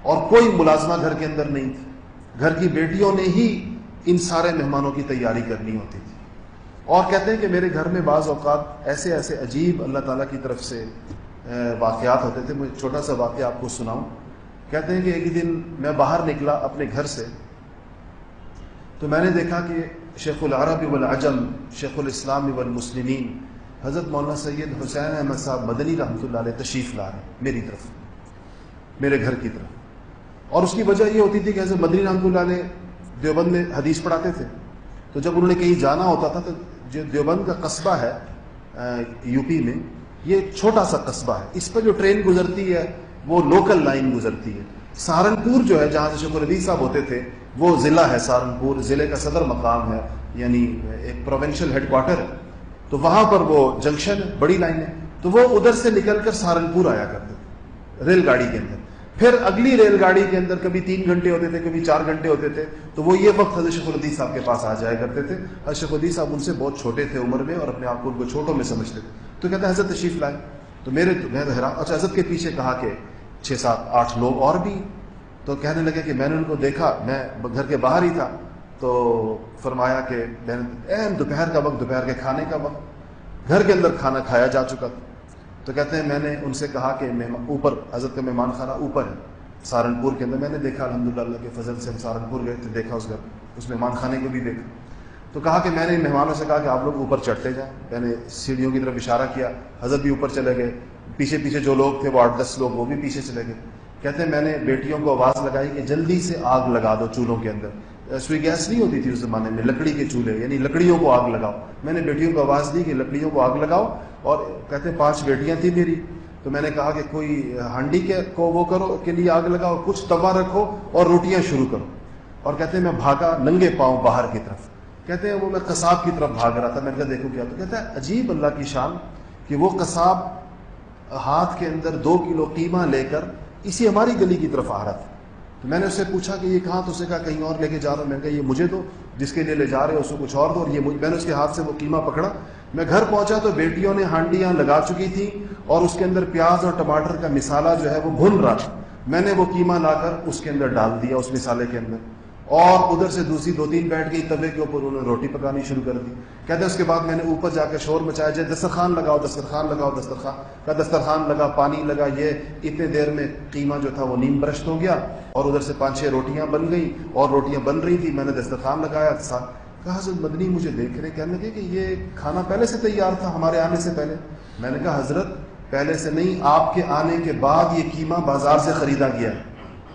اور کوئی ملازمہ گھر کے اندر نہیں تھی، گھر کی بیٹیوں نے ہی ان سارے مہمانوں کی تیاری کرنی ہوتی تھی۔ اور کہتے ہیں کہ میرے گھر میں بعض اوقات ایسے ایسے عجیب اللہ تعالیٰ کی طرف سے واقعات ہوتے تھے۔ میں چھوٹا سا واقعہ آپ کو سناؤں۔ کہتے ہیں کہ ایک دن میں باہر نکلا اپنے گھر سے، تو میں نے دیکھا کہ شیخ العرب والعجم، شیخ الاسلام والمسلمین حضرت مولانا سید حسین احمد صاحب مدنی رحمۃ اللہ علیہ تشریف لا رہے ہیں میری طرف، میرے گھر کی طرف۔ اور اس کی وجہ یہ ہوتی تھی کہ حضرت مدنی رحمۃ اللہ علیہ دیوبند میں حدیث پڑھاتے تھے، تو جب انہوں نے کہیں جانا ہوتا تھا تو جو دیوبند کا قصبہ ہے یو پی میں، یہ چھوٹا سا قصبہ ہے، اس پر جو ٹرین گزرتی ہے وہ لوکل لائن گزرتی ہے۔ سہارنپور جو ہے جہاں سے شیخ الحدیث صاحب ہوتے تھے، وہ ضلع ہے سہارنپور، ضلع کا صدر مقام ہے، یعنی ایک پروونشل ہیڈ کوارٹر ہے، تو وہاں پر وہ جنکشن ہے، بڑی لائن ہے، تو وہ ادھر سے نکل کر سہارنپور آیا کرتے تھے ریل گاڑی کے اندر۔ پھر اگلی ریل گاڑی کے اندر کبھی 3 گھنٹے ہوتے تھے، کبھی 4 گھنٹے ہوتے تھے، تو وہ یہ وقت حضرت شیخ الحدیث صاحب کے پاس آ جایا کرتے تھے۔ حضرت شیخ الحدیث صاحب ان سے بہت چھوٹے تھے عمر میں اور اپنے آپ کو ان کو چھوٹوں میں سمجھتے تھے، تو کہتے ہیں حضرت تشریف لائے، تو میں حیران۔ اچھا، حضرت کے پیچھے کہا کہ 6 7 8 لوگ اور بھی، تو کہنے لگے کہ میں نے ان کو دیکھا، میں گھر کے باہر ہی تھا، تو فرمایا کہ دوپہر کا وقت، دوپہر کے کھانے کا وقت، گھر کے اندر کھانا کھایا جا چکا تھا، تو کہتے ہیں میں نے ان سے کہا کہ اوپر حضرت کا مہمان خانہ اوپر ہے سہارنپور کے اندر، میں نے دیکھا الحمدللہ اللہ کے فضل سے ہم سہارنپور گئے تھے، دیکھا اس گھر، اس مہمان خانے کو بھی دیکھا، تو کہا کہ میں نے مہمانوں سے کہا کہ آپ لوگ اوپر چڑھتے جائیں، میں نے سیڑھیوں کی طرف اشارہ کیا، حضرت بھی اوپر چلے گئے، پیچھے پیچھے جو لوگ تھے وہ 8 10 لوگ وہ بھی پیچھے چلے گئے۔ کہتے ہیں میں نے بیٹیوں کو آواز لگائی کہ جلدی سے آگ لگا دو چولہوں کے اندر، سوئی گیس نہیں ہوتی تھی اس زمانے میں، لکڑی کے چولہے، یعنی لکڑیوں کو آگ لگاؤ۔ میں نے بیٹیوں کو آواز دی کہ لکڑیوں کو آگ لگاؤ، اور کہتے ہیں 5 بیٹیاں تھیں میری، تو میں نے کہا کہ کوئی ہانڈی کو وہ کرو کے لیے آگ لگاؤ، کچھ توا رکھو اور روٹیاں شروع کرو، اور کہتے ہیں میں بھاگا ننگے پاؤں باہر کی طرف، کہتے ہیں وہ میں قصاب کی طرف بھاگ رہا تھا. میں نے کہا دیکھو کیا؟ تو کہتا ہے عجیب اللہ کی شان کہ وہ قصاب ہاتھ کے اندر 2 کلو قیمہ لے کر اسی ہماری گلی کی طرف آ رہا تھا. تو میں نے اس سے پوچھا کہ یہ کہاں؟ تو اسے کہا کہیں اور لے کے جا رہا ہوں. میں نے کہا یہ مجھے دو، جس کے لیے لے جا رہے ہو اس کو کچھ اور دو. اور یہ میں نے اس کے ہاتھ سے وہ قیمہ پکڑا. میں گھر پہنچا تو بیٹیوں نے ہانڈیاں لگا چکی تھیں اور اس کے اندر پیاز اور ٹماٹر کا مسالہ جو ہے وہ بھن رہا تھا. میں نے وہ قیمہ لا کر اس کے اندر ڈال دیا، اس مسالے کے اندر، اور ادھر سے دوسری 2-3 بیٹھ گئی توے کے اوپر، انہوں نے روٹی پکانی شروع کر دی. کہتے ہیں اس کے بعد میں نے اوپر جا کے شور مچایا جائے دسترخوان لگاؤ دسترخوان لگاؤ دسترخوان کا. دسترخوان لگا، پانی لگا. یہ اتنے دیر میں قیمہ جو تھا وہ نیم برشت ہو گیا اور ادھر سے 5-6 روٹیاں بن گئی اور روٹیاں بن رہی تھی. میں نے دسترخوان لگایا. کہا حضرت مدنی مجھے دیکھ رہے، کہنے لگے کہ یہ کھانا پہلے سے تیار تھا ہمارے آنے سے پہلے. میں نے کہا حضرت پہلے سے نہیں، آپ کے آنے کے بعد یہ قیمہ بازار سے خریدا گیا.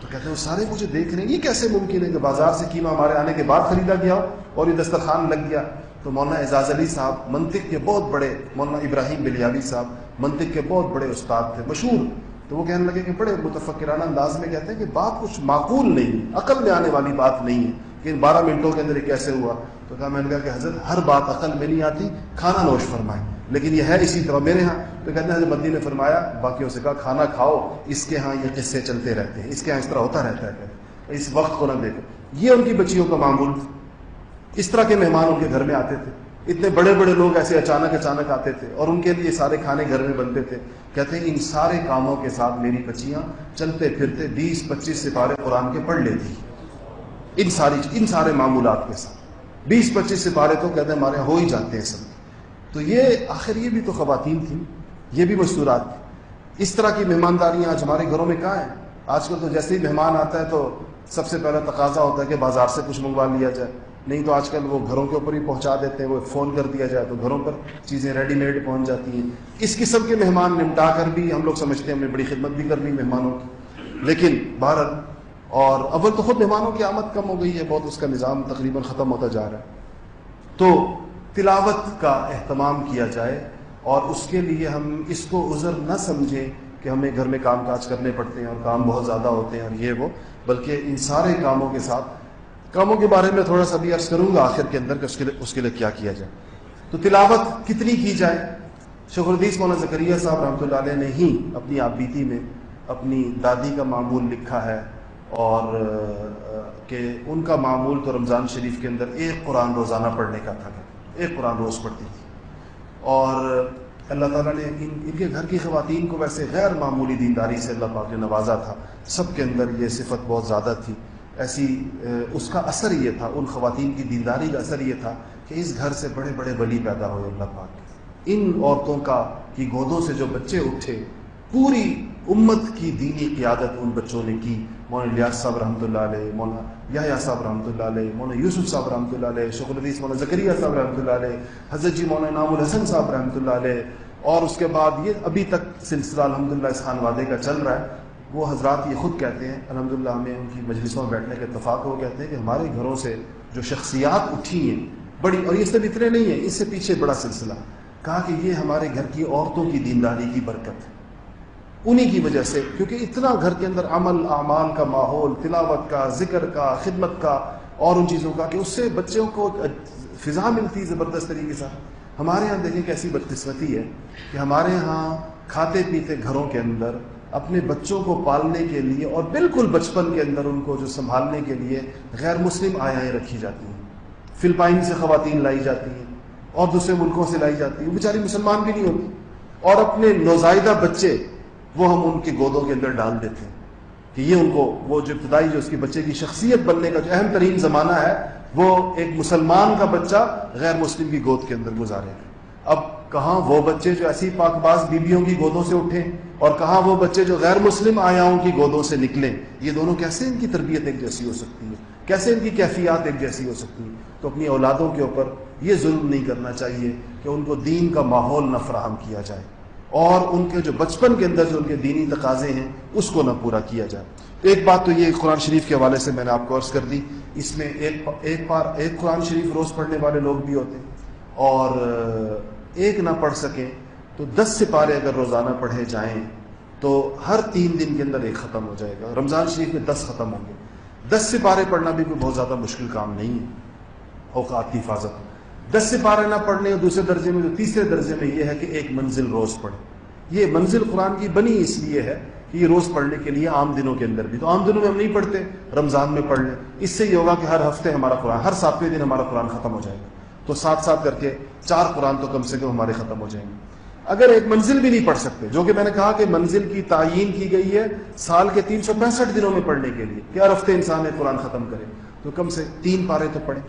تو کہتے ہیں سارے مجھے دیکھ رہے ہیں، یہ کیسے ممکن ہے کہ بازار سے قیمہ ہمارے آنے کے بعد خریدا گیا ہو اور یہ دسترخوان لگ گیا. تو مولانا اعزاز علی صاحب منطق کے بہت بڑے، مولانا ابراہیم بلیاوی صاحب منطق کے بہت بڑے استاد تھے، مشہور. تو وہ کہنے لگے کہ بڑے متفکرانہ انداز میں کہتے ہیں کہ بات کچھ معقول نہیں، عقل میں آنے والی بات نہیں ہے کہ ان 12 منٹوں کے اندر یہ کیسے ہوا. تو کہا، میں نے کہا کہ حضرت ہر بات عقل میں نہیں آتی، کھانا نوش فرمائیں، لیکن یہ ہے اسی طرح میرے ہاں. تو کہتے ہیں حضرت مدنی نے فرمایا باقیوں سے کہا کھانا کھاؤ، اس کے ہاں یہ قصے چلتے رہتے ہیں، اس کے ہاں اس طرح ہوتا رہتا ہے، اس وقت کو نہ دیکھو. یہ ان کی بچیوں کا معمول تھا. اس طرح کے مہمان ان کے گھر میں آتے تھے. اتنے بڑے بڑے لوگ ایسے اچانک آتے تھے اور ان کے لیے سارے کھانے گھر میں بنتے تھے. کہتے ہیں ان سارے کاموں کے ساتھ میری بچیاں چلتے پھرتے 20-25 سپارے قرآن کے پڑھ لیتی. ان سارے معمولات کے ساتھ 20-25 سپارے تو کہتے ہیں ہمارے ہو ہی جاتے ہیں سب. تو یہ آخر یہ بھی تو خواتین تھیں، یہ بھی مستورات تھیں. اس طرح کی مہمانداریاں آج ہمارے گھروں میں کہاں ہیں؟ آج کل تو جیسے ہی مہمان آتا ہے تو سب سے پہلا تقاضا ہوتا ہے کہ بازار سے کچھ منگوا لیا جائے. نہیں تو آج کل وہ گھروں کے اوپر ہی پہنچا دیتے ہیں، وہ فون کر دیا جائے تو گھروں پر چیزیں ریڈی میڈ پہنچ جاتی ہیں. اس قسم کے مہمان نمٹا کر بھی ہم لوگ سمجھتے ہیں ہم نے بڑی خدمت بھی کرنی مہمانوں کی، لیکن بہرحال اور اول تو خود مہمانوں کی آمد کم ہو گئی ہے بہت، اس کا نظام تقریباً ختم ہوتا جا رہا ہے. تو تلاوت کا اہتمام کیا جائے اور اس کے لیے ہم اس کو عذر نہ سمجھیں کہ ہمیں گھر میں کام کاج کرنے پڑتے ہیں اور کام بہت زیادہ ہوتے ہیں اور یہ وہ، بلکہ ان سارے کاموں کے ساتھ کاموں کے بارے میں تھوڑا سا بھی عرض کروں گا آخر کے اندر کہ اس کے لیے کیا کیا جائے. تو تلاوت کتنی کی جائے؟ شیخ الحدیث مولانا زکریا صاحب رحمۃ اللہ علیہ نے ہی اپنی آپ بیتی میں اپنی دادی کا معمول لکھا ہے، اور کہ ان کا معمول تو رمضان شریف کے اندر 1 قرآن روزانہ پڑھنے کا تھا، 1 قرآن روز پڑھتی تھی. اور اللہ تعالیٰ نے ان کے گھر کی خواتین کو ویسے غیر معمولی دینداری سے اللہ پاک نے نوازا تھا، سب کے اندر یہ صفت بہت زیادہ تھی. ایسی اس کا اثر یہ تھا، ان خواتین کی دینداری کا اثر یہ تھا کہ اس گھر سے بڑے بڑے ولی پیدا ہوئے اللہ پاک. ان عورتوں کی گودوں سے جو بچے اٹھے، پوری امت کی دینی قیادت ان بچوں نے کی. مولانا الیاس صاحب رحمۃ اللہ علیہ، مولانا یحییٰ صاحب رحمۃ اللہ علیہ، مولانا یوسف صاحب رحمۃ اللہ علیہ، شیخ الحدیث مولانا زکریا صاحب رحمۃ اللہ علیہ، حضرت جی مولانا انعام الحسن صاحب رحمۃ اللہ علیہ. اور اس کے بعد یہ ابھی تک سلسلہ الحمدللہ اس خانوادے کا چل رہا ہے. وہ حضرات یہ خود کہتے ہیں الحمدللہ، ہمیں ان کی مجلسوں میں بیٹھنے کا اتفاق ہو، کہتے ہیں کہ ہمارے گھروں سے جو شخصیات اٹھی ہیں بڑی، اور یہ سب اتنے نہیں ہیں، اس سے پیچھے بڑا سلسلہ، کہا کہ یہ ہمارے گھر کی عورتوں کی دینداری کی برکت ہے، انہی کی وجہ سے، کیونکہ اتنا گھر کے اندر عمل اعمال کا ماحول، تلاوت کا، ذکر کا، خدمت کا اور ان چیزوں کا، کہ اس سے بچوں کو فضا ملتی زبردست طریقے سے. ہمارے ہاں دیکھیں کیسی بدقسمتی ہے کہ ہمارے ہاں کھاتے پیتے گھروں کے اندر اپنے بچوں کو پالنے کے لیے اور بالکل بچپن کے اندر ان کو جو سنبھالنے کے لیے غیر مسلم آیائیں رکھی جاتی ہیں. فلپائن سے خواتین لائی جاتی ہیں اور دوسرے ملکوں سے لائی جاتی ہیں، وہ بیچاری مسلمان بھی نہیں ہوتی، اور اپنے نوزائیدہ بچے وہ ہم ان کے گودوں کے اندر ڈال دیتے ہیں کہ یہ ان کو وہ جو ابتدائی جو اس کے بچے کی شخصیت بننے کا جو اہم ترین زمانہ ہے وہ ایک مسلمان کا بچہ غیر مسلم کی گود کے اندر گزارے گا. اب کہاں وہ بچے جو ایسی پاک باز بیویوں کی گودوں سے اٹھیں اور کہاں وہ بچے جو غیر مسلم آیاؤں کی گودوں سے نکلیں. یہ دونوں کیسے ان کی تربیت ایک جیسی ہو سکتی ہے، کیسے ان کی کیفیات ایک جیسی ہو سکتی ہے؟ تو اپنی اولادوں کے اوپر یہ ظلم نہیں کرنا چاہیے کہ ان کو دین کا ماحول نہ فراہم کیا جائے اور ان کے جو بچپن کے اندر جو ان کے دینی تقاضے ہیں اس کو نہ پورا کیا جائے. تو ایک بات تو یہ قرآن شریف کے حوالے سے میں نے آپ کو عرض کر دی. اس میں ایک قرآن شریف روز پڑھنے والے لوگ بھی ہوتے ہیں، اور ایک نہ پڑھ سکیں تو 10 سپارے اگر روزانہ پڑھے جائیں تو ہر 3 دن کے اندر ایک ختم ہو جائے گا. رمضان شریف میں 10 ختم ہوں گے. 10 سپارے پڑھنا بھی کوئی بہت زیادہ مشکل کام نہیں ہے. اوقات کی حفاظت 10 سپارے نہ پڑھنے اور دوسرے درجے میں، جو تیسرے درجے میں یہ ہے کہ 1 منزل روز پڑھیں. یہ منزل قرآن کی بنی اس لیے ہے کہ یہ روز پڑھنے کے لیے عام دنوں کے اندر بھی، تو عام دنوں میں ہم نہیں پڑھتے، رمضان میں پڑھ لیں. اس سے یہ ہوگا کہ ہر ہفتے ہمارا قرآن، ہر 7ویں دن ہمارا قرآن ختم ہو جائے گا. تو ساتھ ساتھ کر کے 4 قرآن تو کم سے کم ہمارے ختم ہو جائیں گے. اگر 1 منزل بھی نہیں پڑھ سکتے، جو کہ میں نے کہا کہ منزل کی تعیین کی گئی ہے سال کے 365 دنوں میں پڑھنے کے لیے کہ ہر ہفتے انسان ایک قرآن ختم کرے، تو کم سے 3 پارے تو پڑھیں.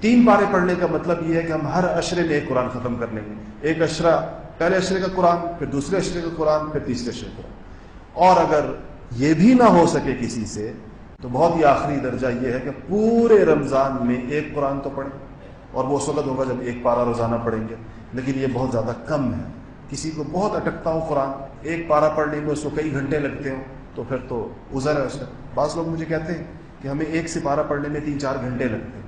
3 پارے پڑھنے کا مطلب یہ ہے کہ ہم ہر عشرے میں 1 قرآن ختم کر لیں گے. ایک عشرہ، پہلے عشرے کا قرآن، پھر دوسرے عشرے کا قرآن، پھر تیسرے عشرے کا قرآن. اور اگر یہ بھی نہ ہو سکے کسی سے تو بہت ہی آخری درجہ یہ ہے کہ پورے رمضان میں 1 قرآن تو پڑھیں، اور وہ اس وقت ہوگا جب 1 پارہ روزانہ پڑھیں گے. لیکن یہ بہت زیادہ کم ہے. کسی کو بہت اٹکتا ہو قرآن، 1 پارہ پڑھنے میں اس کو کئی گھنٹے لگتے ہوں، تو پھر تو عذر ہے اس کا. بعض لوگ مجھے کہتے ہیں کہ ہمیں 1 سپارہ پڑھنے میں 3-4 گھنٹے لگتے ہیں،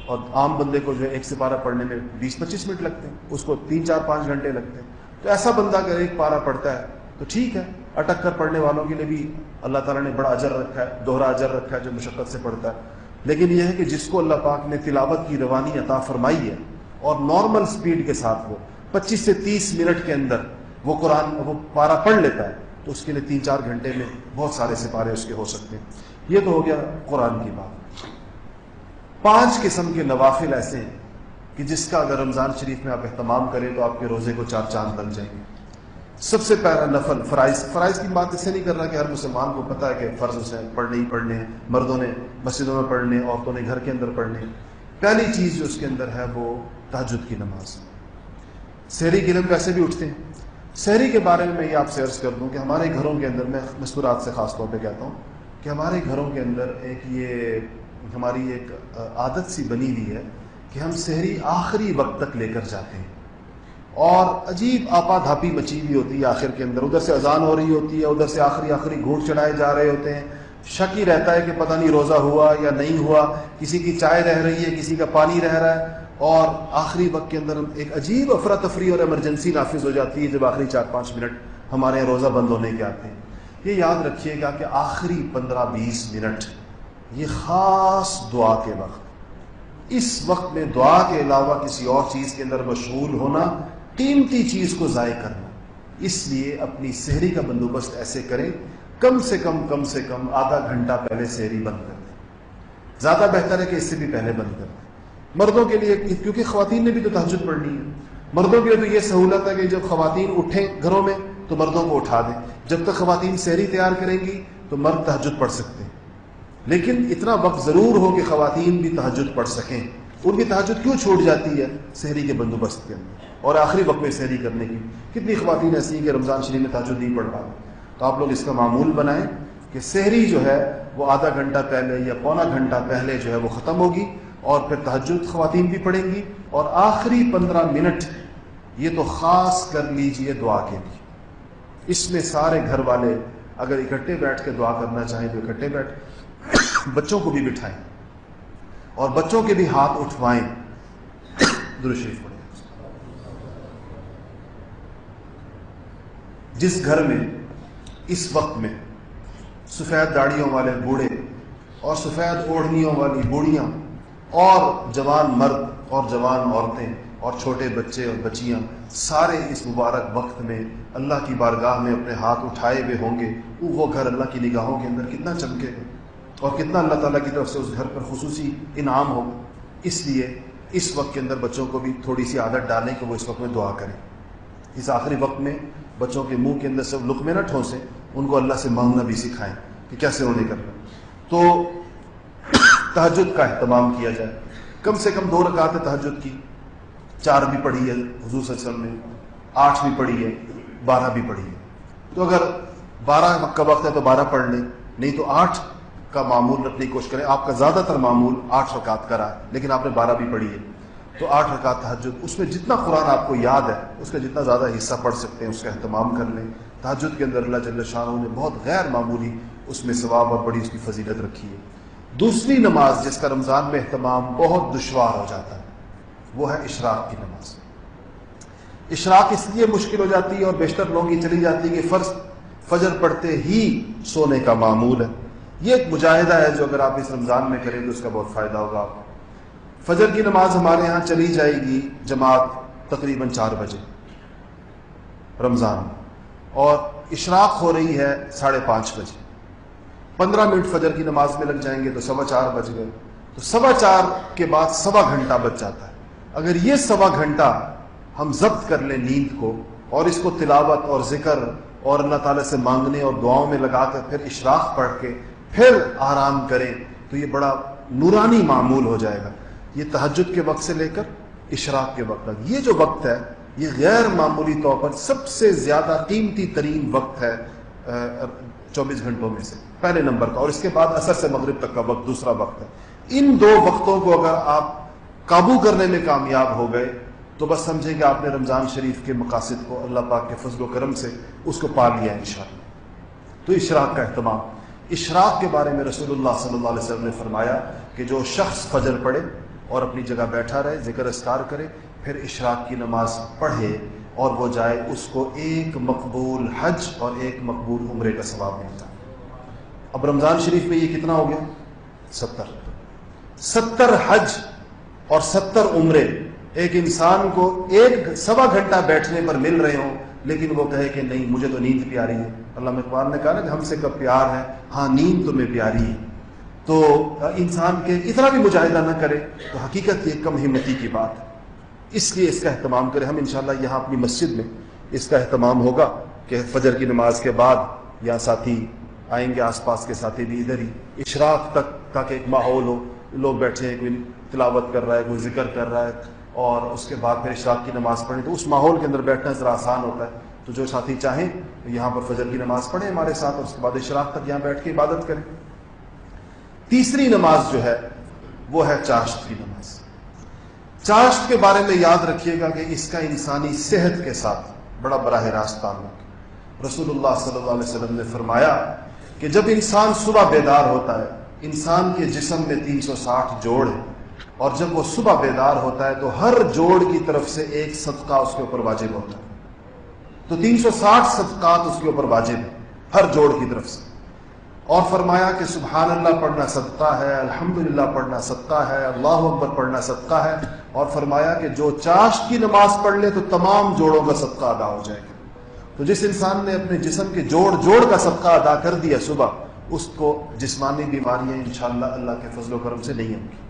اور عام بندے کو جو ہے 1 سپارہ پڑھنے میں 20-25 منٹ لگتے ہیں، اس کو 3-4-5 گھنٹے لگتے ہیں. تو ایسا بندہ اگر 1 پارہ پڑھتا ہے تو ٹھیک ہے. اٹک کر پڑھنے والوں کے لیے بھی اللہ تعالیٰ نے بڑا اجر رکھا ہے، دوہرا اجر رکھا ہے جو مشقت سے پڑھتا ہے. لیکن یہ ہے کہ جس کو اللہ پاک نے تلاوت کی روانی عطا فرمائی ہے اور نارمل سپیڈ کے ساتھ وہ 25 سے 30 منٹ کے اندر وہ قرآن وہ پارہ پڑھ لیتا ہے، تو اس کے لیے 3-4 گھنٹے میں بہت سارے سپارے اس کے ہو سکتے ہیں. یہ تو ہو گیا قرآن کی بات. 5 قسم کے نوافل ایسے ہیں کہ جس کا اگر رمضان شریف میں آپ اہتمام کریں تو آپ کے روزے کو 4 چاند لگ جائیں گے. سب سے پہلا نفل فرائض کی بات اس سے نہیں کر رہا کہ ہر مسلمان کو پتہ ہے کہ فرض ہیں، پڑھنے ہی پڑھنے ہیں، مردوں نے مسجدوں میں پڑھنے، عورتوں نے گھر کے اندر پڑھنے. پہلی چیز جو اس کے اندر ہے وہ تہجد کی نماز. سحری کے دن ویسے بھی اٹھتے ہیں. سحری کے بارے میں یہ آپ سے عرض کر دوں کہ ہمارے گھروں کے اندر، میں مستورات سے خاص طور پہ کہتا ہوں کہ ہمارے گھروں کے اندر یہ ہماری ایک عادت سی بنی ہوئی ہے کہ ہم سحری آخری وقت تک لے کر جاتے ہیں، اور عجیب آپا دھاپی مچی ہوئی ہوتی ہے آخر کے اندر. ادھر سے اذان ہو رہی ہوتی ہے، ادھر سے آخری گھونٹ چڑھائے جا رہے ہوتے ہیں. شک ہی رہتا ہے کہ پتہ نہیں روزہ ہوا یا نہیں ہوا، کسی کی چائے رہ رہی ہے، کسی کا پانی رہ رہا ہے. اور آخری وقت کے اندر ایک عجیب افراتفری اور ایمرجنسی نافذ ہو جاتی ہے جب آخری 4-5 منٹ ہمارے یہاں روزہ بند ہونے کے آتے ہیں. یہ یاد رکھیے گا کہ آخری 15-20 منٹ یہ خاص دعا کے وقت، اس وقت میں دعا کے علاوہ کسی اور چیز کے اندر مشغول ہونا قیمتی چیز کو ضائع کرنا. اس لیے اپنی سحری کا بندوبست ایسے کریں، کم سے کم آدھا گھنٹہ پہلے سحری بند کر دیں. زیادہ بہتر ہے کہ اس سے بھی پہلے بند کر دیں. مردوں کے لیے، کیونکہ خواتین نے بھی تو تہجد پڑھنی ہے، مردوں کے لیے تو یہ سہولت ہے کہ جب خواتین اٹھیں گھروں میں تو مردوں کو اٹھا دیں. جب تک خواتین سحری تیار کریں گی تو مرد تہجد پڑھ سکتے ہیں. لیکن اتنا وقت ضرور ہو کہ خواتین بھی تہجد پڑھ سکیں. ان کی تہجد کیوں چھوٹ جاتی ہے؟ سحری کے بندوبست کے اندر اور آخری وقت میں سحری کرنے کی. کتنی خواتین ایسی ہیں کہ رمضان شریف میں تہجد نہیں پڑھ پاتی. تو آپ لوگ اس کا معمول بنائیں کہ سحری جو ہے وہ آدھا گھنٹہ پہلے یا پونا گھنٹہ پہلے جو ہے وہ ختم ہوگی، اور پھر تہجد خواتین بھی پڑھیں گی. اور آخری 15 منٹ یہ تو خاص کر لیجئے دعا کے لیے. اس میں سارے گھر والے اگر اکٹھے بیٹھ کے دعا کرنا چاہیں تو اکٹھے بیٹھ، بچوں کو بھی بٹھائیں اور بچوں کے بھی ہاتھ اٹھوائیں. درود شریف پڑھیں. جس گھر میں اس وقت میں سفید داڑھیوں والے بوڑھے اور سفید اوڑھنیوں والی بوڑھیاں اور جوان مرد اور جوان عورتیں اور چھوٹے بچے اور بچیاں سارے اس مبارک وقت میں اللہ کی بارگاہ میں اپنے ہاتھ اٹھائے ہوئے ہوں گے، وہ گھر اللہ کی نگاہوں کے اندر کتنا چمکے گا اور کتنا اللہ تعالیٰ کی طرف سے اس گھر پر خصوصی انعام ہوگا. اس لیے اس وقت کے اندر بچوں کو بھی تھوڑی سی عادت ڈالیں کہ وہ اس وقت میں دعا کریں. اس آخری وقت میں بچوں کے منہ کے اندر سب لقمے نہ ٹھونسیں، ان کو اللہ سے مانگنا بھی سکھائیں کہ کیسے انہوں نے کرنا. تو تہجد کا اہتمام کیا جائے. کم سے کم 2 رکعت تہجد کی، 4 بھی پڑھی ہے حضور صلی اللہ علیہ وسلم نے، 8 بھی پڑھی ہے، 12 بھی پڑھی ہے. تو اگر 12 کا وقت ہے تو 12 پڑھ لیں، نہیں تو 8 کا معمول رکھنے کی کوشش کریں. آپ کا زیادہ تر معمول 8 رکعت کا رہا ہے، لیکن آپ نے 12 بھی پڑھی ہے تو 8 رکعت تہجد. اس میں جتنا قرآن آپ کو یاد ہے اس کا جتنا زیادہ حصہ پڑھ سکتے ہیں اس کا اہتمام کر لیں. تہجد کے اندر اللہ جل شانہ نے بہت غیر معمولی اس میں ثواب اور بڑی اس کی فضیلت رکھی ہے. دوسری نماز جس کا رمضان میں اہتمام بہت دشوار ہو جاتا ہے وہ ہے اشراق کی نماز. اشراق اس لیے مشکل ہو جاتی ہے اور بیشتر لوگوں کی چلی جاتی ہے کہ فجر پڑھتے ہی سونے کا معمول ہے. یہ ایک مجاہدہ ہے جو اگر آپ اس رمضان میں کریں تو اس کا بہت فائدہ ہوگا آپ کو. فجر کی نماز ہمارے ہاں چلی جائے گی جماعت تقریباً 4 بجے رمضان، اور اشراق ہو رہی ہے 5:30 بجے، 15 منٹ فجر کی نماز میں لگ جائیں گے تو 4:15 بج گئے، تو 4:15 کے بعد 1.25 گھنٹہ بچ جاتا ہے۔ اگر یہ 1.25 گھنٹہ ہم ضبط کر لیں نیند کو، اور اس کو تلاوت اور ذکر اور اللہ تعالیٰ سے مانگنے اور دعاؤں میں لگا کر پھر اشراق پڑھ کے پھر آرام کریں، تو یہ بڑا نورانی معمول ہو جائے گا۔ یہ تہجد کے وقت سے لے کر اشراق کے وقت تک، یہ جو وقت ہے یہ غیر معمولی طور پر سب سے زیادہ قیمتی ترین وقت ہے 24 گھنٹوں میں سے، پہلے نمبر کا، اور اس کے بعد عصر سے مغرب تک کا وقت دوسرا وقت ہے۔ ان 2 وقتوں کو اگر آپ قابو کرنے میں کامیاب ہو گئے تو بس سمجھیں کہ آپ نے رمضان شریف کے مقاصد کو اللہ پاک کے فضل و کرم سے اس کو پا لیا انشاءاللہ۔ تو اشراق کا اہتمام، اشراق کے بارے میں رسول اللہ صلی اللہ علیہ وسلم نے فرمایا کہ جو شخص فجر پڑھے اور اپنی جگہ بیٹھا رہے، ذکر اذکار کرے، پھر اشراق کی نماز پڑھے اور وہ جائے، اس کو 1 مقبول حج اور 1 مقبول عمرے کا ثواب ملتا ہے۔ اب رمضان شریف میں یہ کتنا ہو گیا؟ 70 حج اور 70 عمرے ایک انسان کو 1.25 گھنٹہ بیٹھنے پر مل رہے ہوں، لیکن وہ کہے کہ نہیں مجھے تو نیند پیاری ہے۔ علامہ اقبال نے کہا نا کہ ہم سے کب پیار ہے، ہاں نیند تمہیں پیاری ہے۔ تو انسان کے اتنا بھی مجاہدہ نہ کرے تو حقیقت یہ کم ہمتی کی بات ہے، اس لیے اس کا اہتمام کرے۔ ہم انشاءاللہ یہاں اپنی مسجد میں اس کا اہتمام ہوگا کہ فجر کی نماز کے بعد یہاں ساتھی آئیں گے، آس پاس کے ساتھی بھی ادھر ہی اشراق تک، تاکہ ایک ماحول ہو، لوگ بیٹھے ہیں، کوئی تلاوت کر رہا ہے، کوئی ذکر کر رہا ہے، اور اس کے بعد پھر اشراق کی نماز پڑھیں، تو اس ماحول کے اندر بیٹھنا ذرا آسان ہوتا ہے۔ تو جو ساتھی چاہیں یہاں پر فجر کی نماز پڑھیں ہمارے ساتھ، اور اس کے بعد اشراق تک یہاں بیٹھ کے عبادت کریں۔ تیسری نماز جو ہے وہ ہے چاشت کی نماز۔ چاشت کے بارے میں یاد رکھیے گا کہ اس کا انسانی صحت کے ساتھ بڑا براہ راست تعلق۔ رسول اللہ صلی اللہ علیہ وسلم نے فرمایا کہ جب انسان صبح بیدار ہوتا ہے، انسان کے جسم میں 360 جوڑ ہیں، اور جب وہ صبح بیدار ہوتا ہے تو ہر جوڑ کی طرف سے 1 صدقہ اس کے اوپر واجب ہوتا ہے، تو 360 صدقات اس کے اوپر واجب ہیں ہر جوڑ کی طرف سے۔ اور فرمایا کہ سبحان اللہ پڑھنا صدقہ ہے، الحمدللہ پڑھنا صدقہ ہے، اللہ اکبر پڑھنا صدقہ ہے، اور فرمایا کہ جو چاشت کی نماز پڑھ لے تو تمام جوڑوں کا صدقہ ادا ہو جائے گا۔ تو جس انسان نے اپنے جسم کے جوڑ کا صدقہ ادا کر دیا صبح، اس کو جسمانی بیماریاں انشاءاللہ اللہ کے فضل و کرم سے نہیں ہوں گی۔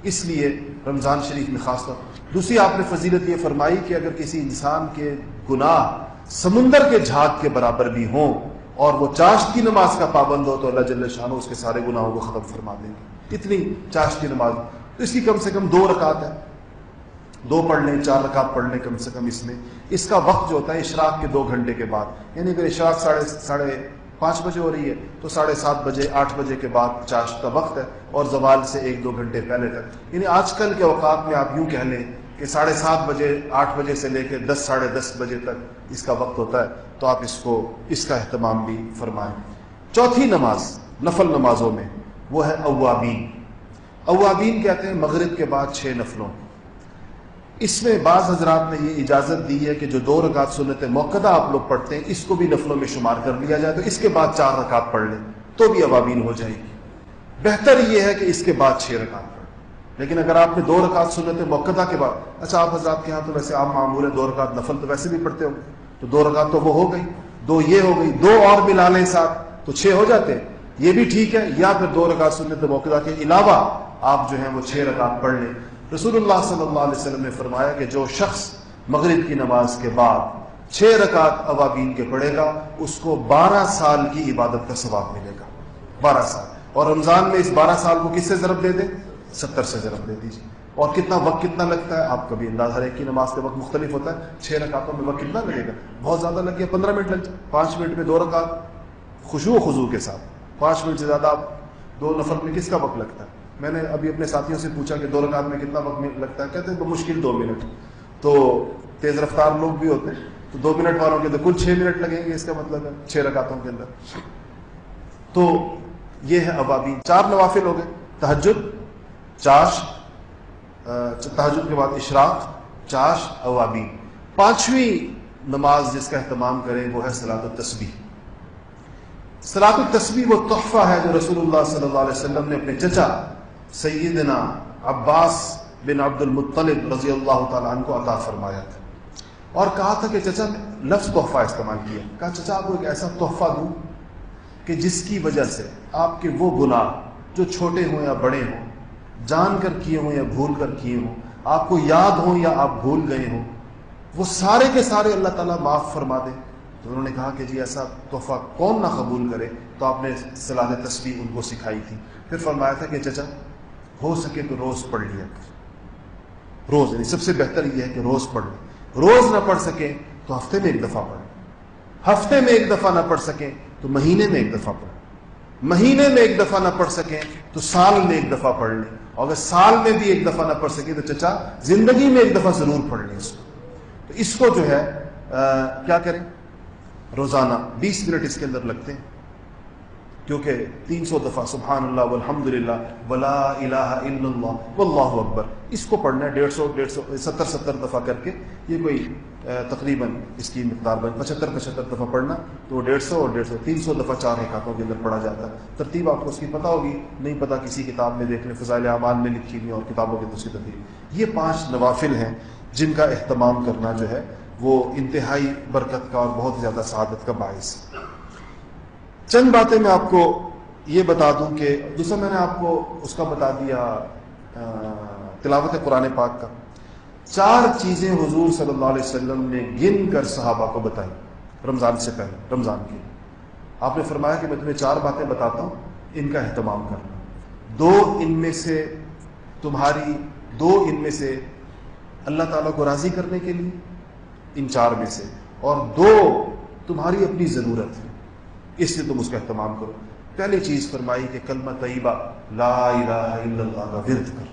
اس لیے رمضان شریف میں خاص طور دوسری آپ نے فضیلت یہ فرمائی کہ اگر کسی انسان کے گناہ سمندر کے جھاگ کے برابر بھی ہوں اور وہ چاشت کی نماز کا پابند ہو، تو اللہ جل شانہ اس کے سارے گناہوں کو ختم فرما دیں گے۔ اتنی چاشت کی نماز، تو اس کی کم سے کم 2 رکعت ہے، 2 پڑھ لیں، 4 رکعت پڑھ لیں کم سے کم اس میں۔ اس کا وقت جو ہوتا ہے اشراق کے 2 گھنٹے کے بعد، یعنی اگر اشراق 5:30 بجے ہو رہی ہے تو 7:30 بجے 8 بجے کے بعد چاشت کا وقت ہے، اور زوال سے 1-2 گھنٹے پہلے تک، یعنی آج کل کے اوقات میں آپ یوں کہہ لیں کہ 7:30 بجے 8 بجے سے لے کے 10 ساڑھے 10 بجے تک اس کا وقت ہوتا ہے، تو آپ اس کا اہتمام بھی فرمائیں۔ چوتھی نماز نفل نمازوں میں وہ ہے اوابین۔ اوابین کہتے ہیں مغرب کے بعد 6 نفلوں۔ اس میں بعض حضرات نے یہ اجازت دی ہے کہ جو 2 رکعت سنت موقدہ آپ لوگ پڑھتے ہیں اس کو بھی نفلوں میں شمار کر لیا جائے، تو اس کے بعد 4 رکعت پڑھ لیں تو بھی اوابین ہو جائے گی۔ بہتر یہ ہے کہ اس کے بعد 6 رکعت پڑھیں، لیکن اگر آپ نے 2 رکعت سنت موقدہ کے بعد، اچھا آپ حضرات کے ہاں تو ویسے عام معمول ہے 2 رکعت نفل تو ویسے بھی پڑھتے ہو، تو 2 رکعت تو وہ ہو گئی، 2 یہ ہو گئی، 2 اور ملا لیں ساتھ تو 6 ہو جاتے ہیں، یہ بھی ٹھیک ہے۔ یا پھر 2 رکعت سنت موقدہ کے علاوہ آپ جو ہیں وہ 6 رکعت پڑھ لیں۔ رسول اللہ صلی اللہ علیہ وسلم نے فرمایا کہ جو شخص مغرب کی نماز کے بعد 6 رکعت اوابین کے پڑھے گا، اس کو 12 سال کی عبادت کا ثواب ملے گا، 12 سال۔ اور رمضان میں اس 12 سال کو کس سے ضرب دے دیں؟ 70 سے ضرب دے دیجیے۔ اور کتنا وقت کتنا لگتا ہے آپ کبھی انداز، ہر ایک کی نماز کا وقت مختلف ہوتا ہے، 6 رکعتوں میں وقت کتنا لگے گا؟ بہت زیادہ لگ گیا، 15 منٹ لگ جائے، 5 منٹ میں 2 رکعت خشوع و خضوع کے ساتھ، 5 منٹ سے زیادہ آپ 2 نفل میں کس کا وقت لگتا ہے؟ میں نے ابھی اپنے ساتھیوں سے پوچھا کہ 2 رکعت میں کتنا وقت لگتا ہے، کہتے ہیں بمشکل 2 منٹ۔ تو تیز رفتار لوگ بھی ہوتے ہیں تو 2 منٹ والوں کے اندر کل 6 منٹ لگیں گے، اس کا مطلب ہے 6 رکعتوں کے اندر۔ تو یہ ہے اوابین۔ 4 نوافل ہو گئے، تہجد، چاش، تہجد کے بعد اشراق، چاش، اوابین۔ 5ویں نماز جس کا اہتمام کریں وہ ہے صلاۃ التسبیح۔ صلاۃ التسبیح وہ تحفہ ہے جو رسول اللہ صلی اللہ علیہ وسلم نے اپنے چچا سیدنا عباس بن عبد المطلب رضی اللہ تعالیٰ عنہ کو عطا فرمایا تھا، اور کہا تھا کہ چچا، لفظ تحفہ استعمال کیا، کہا چچا آپ کو ایک ایسا تحفہ دوں کہ جس کی وجہ سے آپ کے وہ گناہ جو چھوٹے ہوں یا بڑے ہوں، جان کر کیے ہوں یا بھول کر کیے ہوں، آپ کو یاد ہوں یا آپ بھول گئے ہوں، وہ سارے کے سارے اللہ تعالیٰ معاف فرما دے۔ تو انہوں نے کہا کہ جی ایسا تحفہ کون نہ قبول کرے، تو آپ نے صلاۃ تسبیح ان کو سکھائی تھی۔ پھر فرمایا تھا کہ چچا ہو سکے تو روز پڑھ لیا کر، روز، یعنی سب سے بہتر یہ ہے کہ روز پڑھ لیں، روز نہ پڑھ سکیں تو ہفتے میں ایک دفعہ پڑھیں، ہفتے میں ایک دفعہ نہ پڑھ سکیں تو مہینے میں ایک دفعہ پڑھیں، مہینے میں ایک دفعہ نہ پڑھ سکیں تو سال میں ایک دفعہ پڑھ لیں، اور اگر سال میں بھی ایک دفعہ نہ پڑھ سکیں تو چچا زندگی میں ایک دفعہ ضرور پڑھ لیں اس کو۔ تو اس کو جو ہے کیا کریں، روزانہ 20 منٹ اس کے اندر لگتے ہیں، کیونکہ 300 دفعہ سبحان اللہ والحمدللہ ولا الہ الا اللہ واللہ اکبر، اس کو پڑھنا ہے 150 70 دفعہ کر کے، یہ کوئی تقریباً اس کی مقدار بن 75 دفعہ پڑھنا، تو 150 اور 150 300 دفعہ 4 رکعتوں کے اندر پڑھا جاتا ہے۔ ترتیب آپ کو اس کی پتہ ہوگی، نہیں پتہ کسی کتاب میں دیکھ لیں، فضائل اعمال میں لکھی ہوئی اور کتابوں کے دوسری ترتیب۔ یہ 5 نوافل ہیں جن کا اہتمام کرنا جو ہے وہ انتہائی برکت کا اور بہت زیادہ سعادت کا باعث ہے۔ چند باتیں میں آپ کو یہ بتا دوں کہ دوسرا میں نے آپ کو اس کا بتا دیا تلاوت قرآن پاک کا، 4 چیزیں حضور صلی اللہ علیہ وسلم نے گن کر صحابہ کو بتائی رمضان سے پہلے، رمضان کے۔ آپ نے فرمایا کہ میں تمہیں 4 باتیں بتاتا ہوں، ان کا اہتمام کرنا، 2 ان میں سے اللہ تعالیٰ کو راضی کرنے کے لیے، ان 4 میں سے، اور 2 تمہاری اپنی ضرورت ہے، اس سے تم اس کا اہتمام کرو۔ پہلی چیز فرمائی کہ کلمہ طیبہ لا الہ الا اللہ کا ورد کرنا،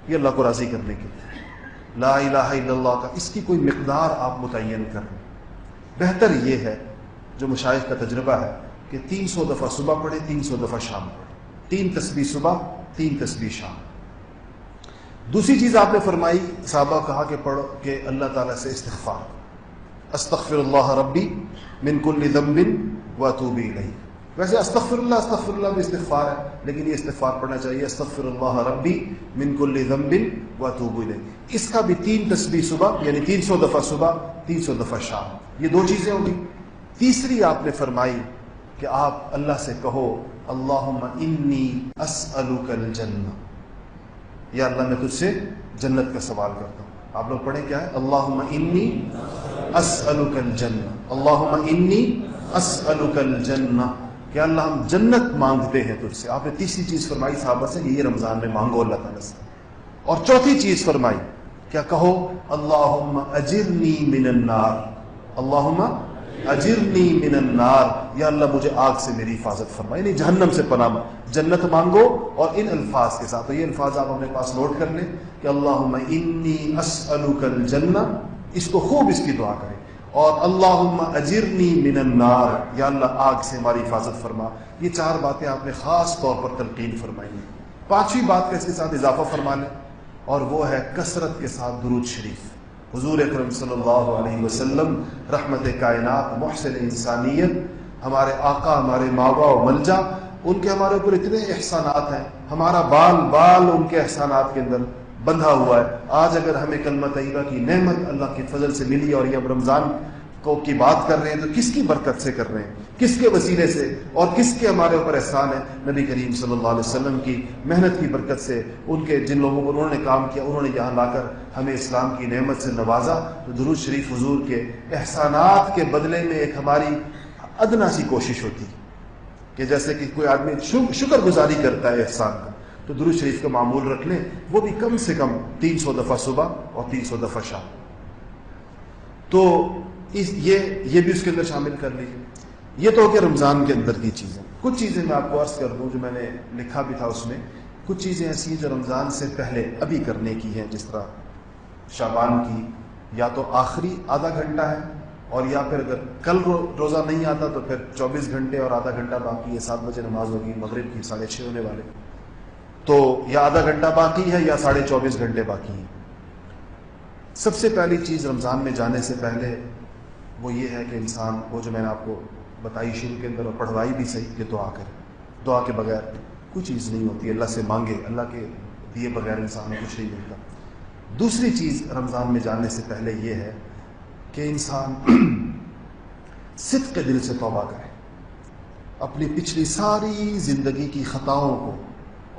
یہ اللہ کو راضی کرنے کے لیے، لا الہ الا اللہ کا اس کی کوئی مقدار آپ متعین کریں۔ بہتر یہ ہے جو مشائخ کا تجربہ ہے کہ 300 دفعہ صبح پڑھے، 300 دفعہ شام پڑھے، 3 تسبیح صبح، 3 تسبیح شام۔ دوسری چیز آپ نے فرمائی، صحابہ کہا کہ پڑھو کہ اللہ تعالیٰ سے استغفار، استغفر اللہ ربی من کل ذنب واتوب الیہ۔ ویسے استغفر اللہ بھی استغفار ہے، لیکن یہ استغفار پڑھنا چاہیے استغفر اللہ ربی من کل ذنب واتوب الیہ۔ اس کا بھی 3 تسبیح صبح، یعنی 300 دفعہ صبح، 300 دفعہ شام، یہ 2 چیزیں ہوگی۔ تیسری آپ نے فرمائی کہ آپ اللہ سے کہو اللہم انی اسألک الجنہ، یا اللہ میں تجھ سے جنت کا سوال کرتا ہوں۔ آپ لوگ پڑھیں کیا ہے، اللہم انی اسألک الجنہ، اللہم انی اسألک الجنہ، کہ اللہ ہم جنت مانگتے ہیں تجھ سے۔ آپ نے تیسری چیز فرمائی صحابہ سے، یہ رمضان میں مانگو اللہ تعالیٰ سے۔ اور چوتھی چیز فرمائی کیا، کہو اللہم اجرنی من النار، اللہم اجرنی من النار، یا اللہ مجھے آگ سے میری حفاظت فرمائے، یعنی جہنم سے پناہ، جنت مانگو اور ان الفاظ کے ساتھ۔ تو یہ الفاظ آپ اپنے پاس نوٹ کر لیں کہ اللہم انی اسألک الجنہ، اس کو خوب اس کی دعا کریں، اور اللہم اجرنی من النار، یا اللہ آگ سے ہماری حفاظت فرما۔ یہ 4 باتیں آپ نے خاص طور پر تلقین فرمائی ہیں۔ 5ویں بات کا اس کے ساتھ اضافہ فرما لیں، اور وہ ہے کثرت کے ساتھ درود شریف۔ حضور اکرم صلی اللہ علیہ وسلم رحمت کائنات، محسن انسانیت، ہمارے آقا، ہمارے ماوا و ملجا، ان کے ہمارے اوپر اتنے احسانات ہیں، ہمارا بال بال ان کے احسانات کے اندر بندھا ہوا ہے۔ آج اگر ہمیں کلمہ طیبہ کی نعمت اللہ کے فضل سے ملی اور یہ اب رمضان کی بات کر رہے ہیں، تو کس کی برکت سے کر رہے ہیں، کس کے وسیلے سے، اور کس کے ہمارے اوپر احسان ہے؟ نبی کریم صلی اللہ علیہ وسلم کی محنت کی برکت سے، ان کے جن لوگوں پر انہوں نے کام کیا، انہوں نے یہاں لا کر ہمیں اسلام کی نعمت سے نوازا۔ تو درود شریف حضور کے احسانات کے بدلے میں ایک ہماری ادنا سی کوشش ہوتی کہ جیسے کہ کوئی آدمی شکر گزاری کرتا ہے احسان کا، تو درود شریف کا معمول رکھ لیں، وہ بھی کم سے کم 300 دفعہ صبح اور 300 دفعہ شام۔ تو یہ بھی اس کے اندر شامل کر لیجیے۔ یہ تو کہ رمضان کے اندر کی چیزیں، کچھ چیزیں میں آپ کو عرض کر دوں جو میں نے لکھا بھی تھا، اس میں کچھ چیزیں ایسی ہیں جو رمضان سے پہلے ابھی کرنے کی ہیں، جس طرح شعبان کی یا تو آخری آدھا گھنٹہ ہے، اور یا پھر اگر کل روزہ نہیں آتا تو پھر 24 گھنٹے اور آدھا گھنٹہ باقی ہے، 7 بجے نماز ہوگی، مغرب کی 6:30 ہونے والے، تو یا آدھا گھنٹہ باقی ہے یا 24.5 گھنٹے باقی ہیں۔ سب سے پہلی چیز رمضان میں جانے سے پہلے وہ یہ ہے کہ انسان وہ جو میں نے آپ کو بتائی شروع کے اندر اور پڑھوائی بھی صحیح کہ دعا کرے۔ دعا کے بغیر کوئی چیز نہیں ہوتی، اللہ سے مانگے، اللہ کے دیے بغیر انسان کو کچھ نہیں ملتا۔ دوسری چیز رمضان میں جانے سے پہلے یہ ہے کہ انسان صدق دل سے توبہ کرے، اپنی پچھلی ساری زندگی کی خطاؤں کو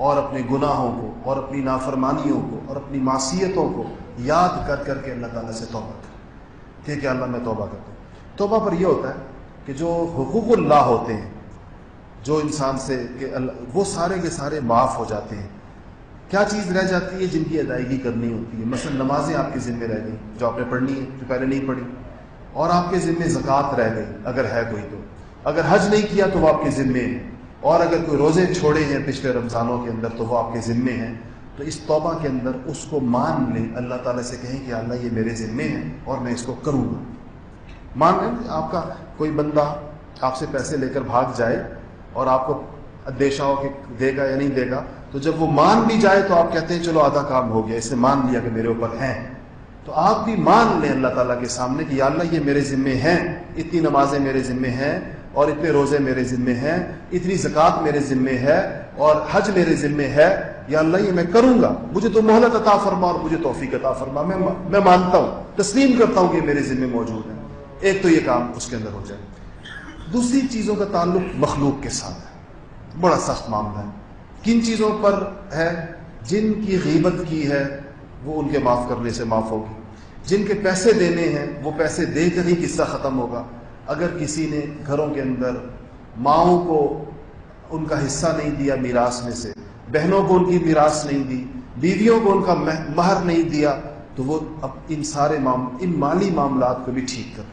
اور اپنے گناہوں کو اور اپنی نافرمانیوں کو اور اپنی معصیتوں کو یاد کر کر کے اللہ تعالیٰ سے توبہ کرے کہ اللہ میں توبہ کرتا ہوں۔ توبہ پر یہ ہوتا ہے کہ جو حقوق اللہ ہوتے ہیں جو انسان سے کہ وہ سارے کے سارے معاف ہو جاتے ہیں۔ کیا چیز رہ جاتی ہے؟ جن کی ادائیگی کرنی ہوتی ہے، مثلا نمازیں آپ کے ذمہ رہ گئی جو آپ نے پڑھنی ہے، جو پہلے نہیں پڑھی، اور آپ کے ذمہ زکوٰۃ رہ گئی اگر ہے کوئی تو، اگر حج نہیں کیا تو وہ آپ کے ذمے ہے، اور اگر کوئی روزے چھوڑے ہیں پچھلے رمضانوں کے اندر تو وہ آپ کے ذمے ہیں۔ تو اس توبہ کے اندر اس کو مان لیں، اللہ تعالیٰ سے کہیں کہ اللہ یہ میرے ذمے ہے اور میں اس کو کروں گا۔ مان لیں آپ کا کوئی بندہ آپ سے پیسے لے کر بھاگ جائے اور آپ کو اندیشہ ہو کہ دے گا یا نہیں دے گا، تو جب وہ مان بھی جائے تو آپ کہتے ہیں چلو آدھا کام ہو گیا، اس نے مان لیا کہ میرے اوپر ہے۔ تو آپ بھی مان لیں اللہ تعالیٰ کے سامنے کہ یا اللہ یہ میرے ذمے ہیں، اتنی نمازیں میرے ذمے ہیں اور اتنے روزے میرے ذمے ہیں، اتنی زکوٰۃ میرے ذمے ہے اور حج میرے ذمے ہے، یا اللہ یہ میں کروں گا، مجھے تو مہلت عطا فرما اور مجھے توفیق عطا فرما، میں مانتا ہوں، تسلیم کرتا ہوں کہ میرے ذمے موجود ہے۔ ایک تو یہ کام اس کے اندر ہو جائے۔ دوسری چیزوں کا تعلق مخلوق کے ساتھ ہے، بڑا سخت معاملہ ہے۔ کن چیزوں پر ہے؟ جن کی غیبت کی ہے وہ ان کے معاف کرنے سے معاف ہوگی، جن کے پیسے دینے ہیں وہ پیسے دے کر ہی قصہ ختم ہوگا۔ اگر کسی نے گھروں کے اندر ماؤں کو ان کا حصہ نہیں دیا میراث میں سے، بہنوں کو ان کی میراث نہیں دی، بیویوں کو ان کا مہر نہیں دیا، تو وہ اب ان مالی معاملات کو بھی ٹھیک کر۔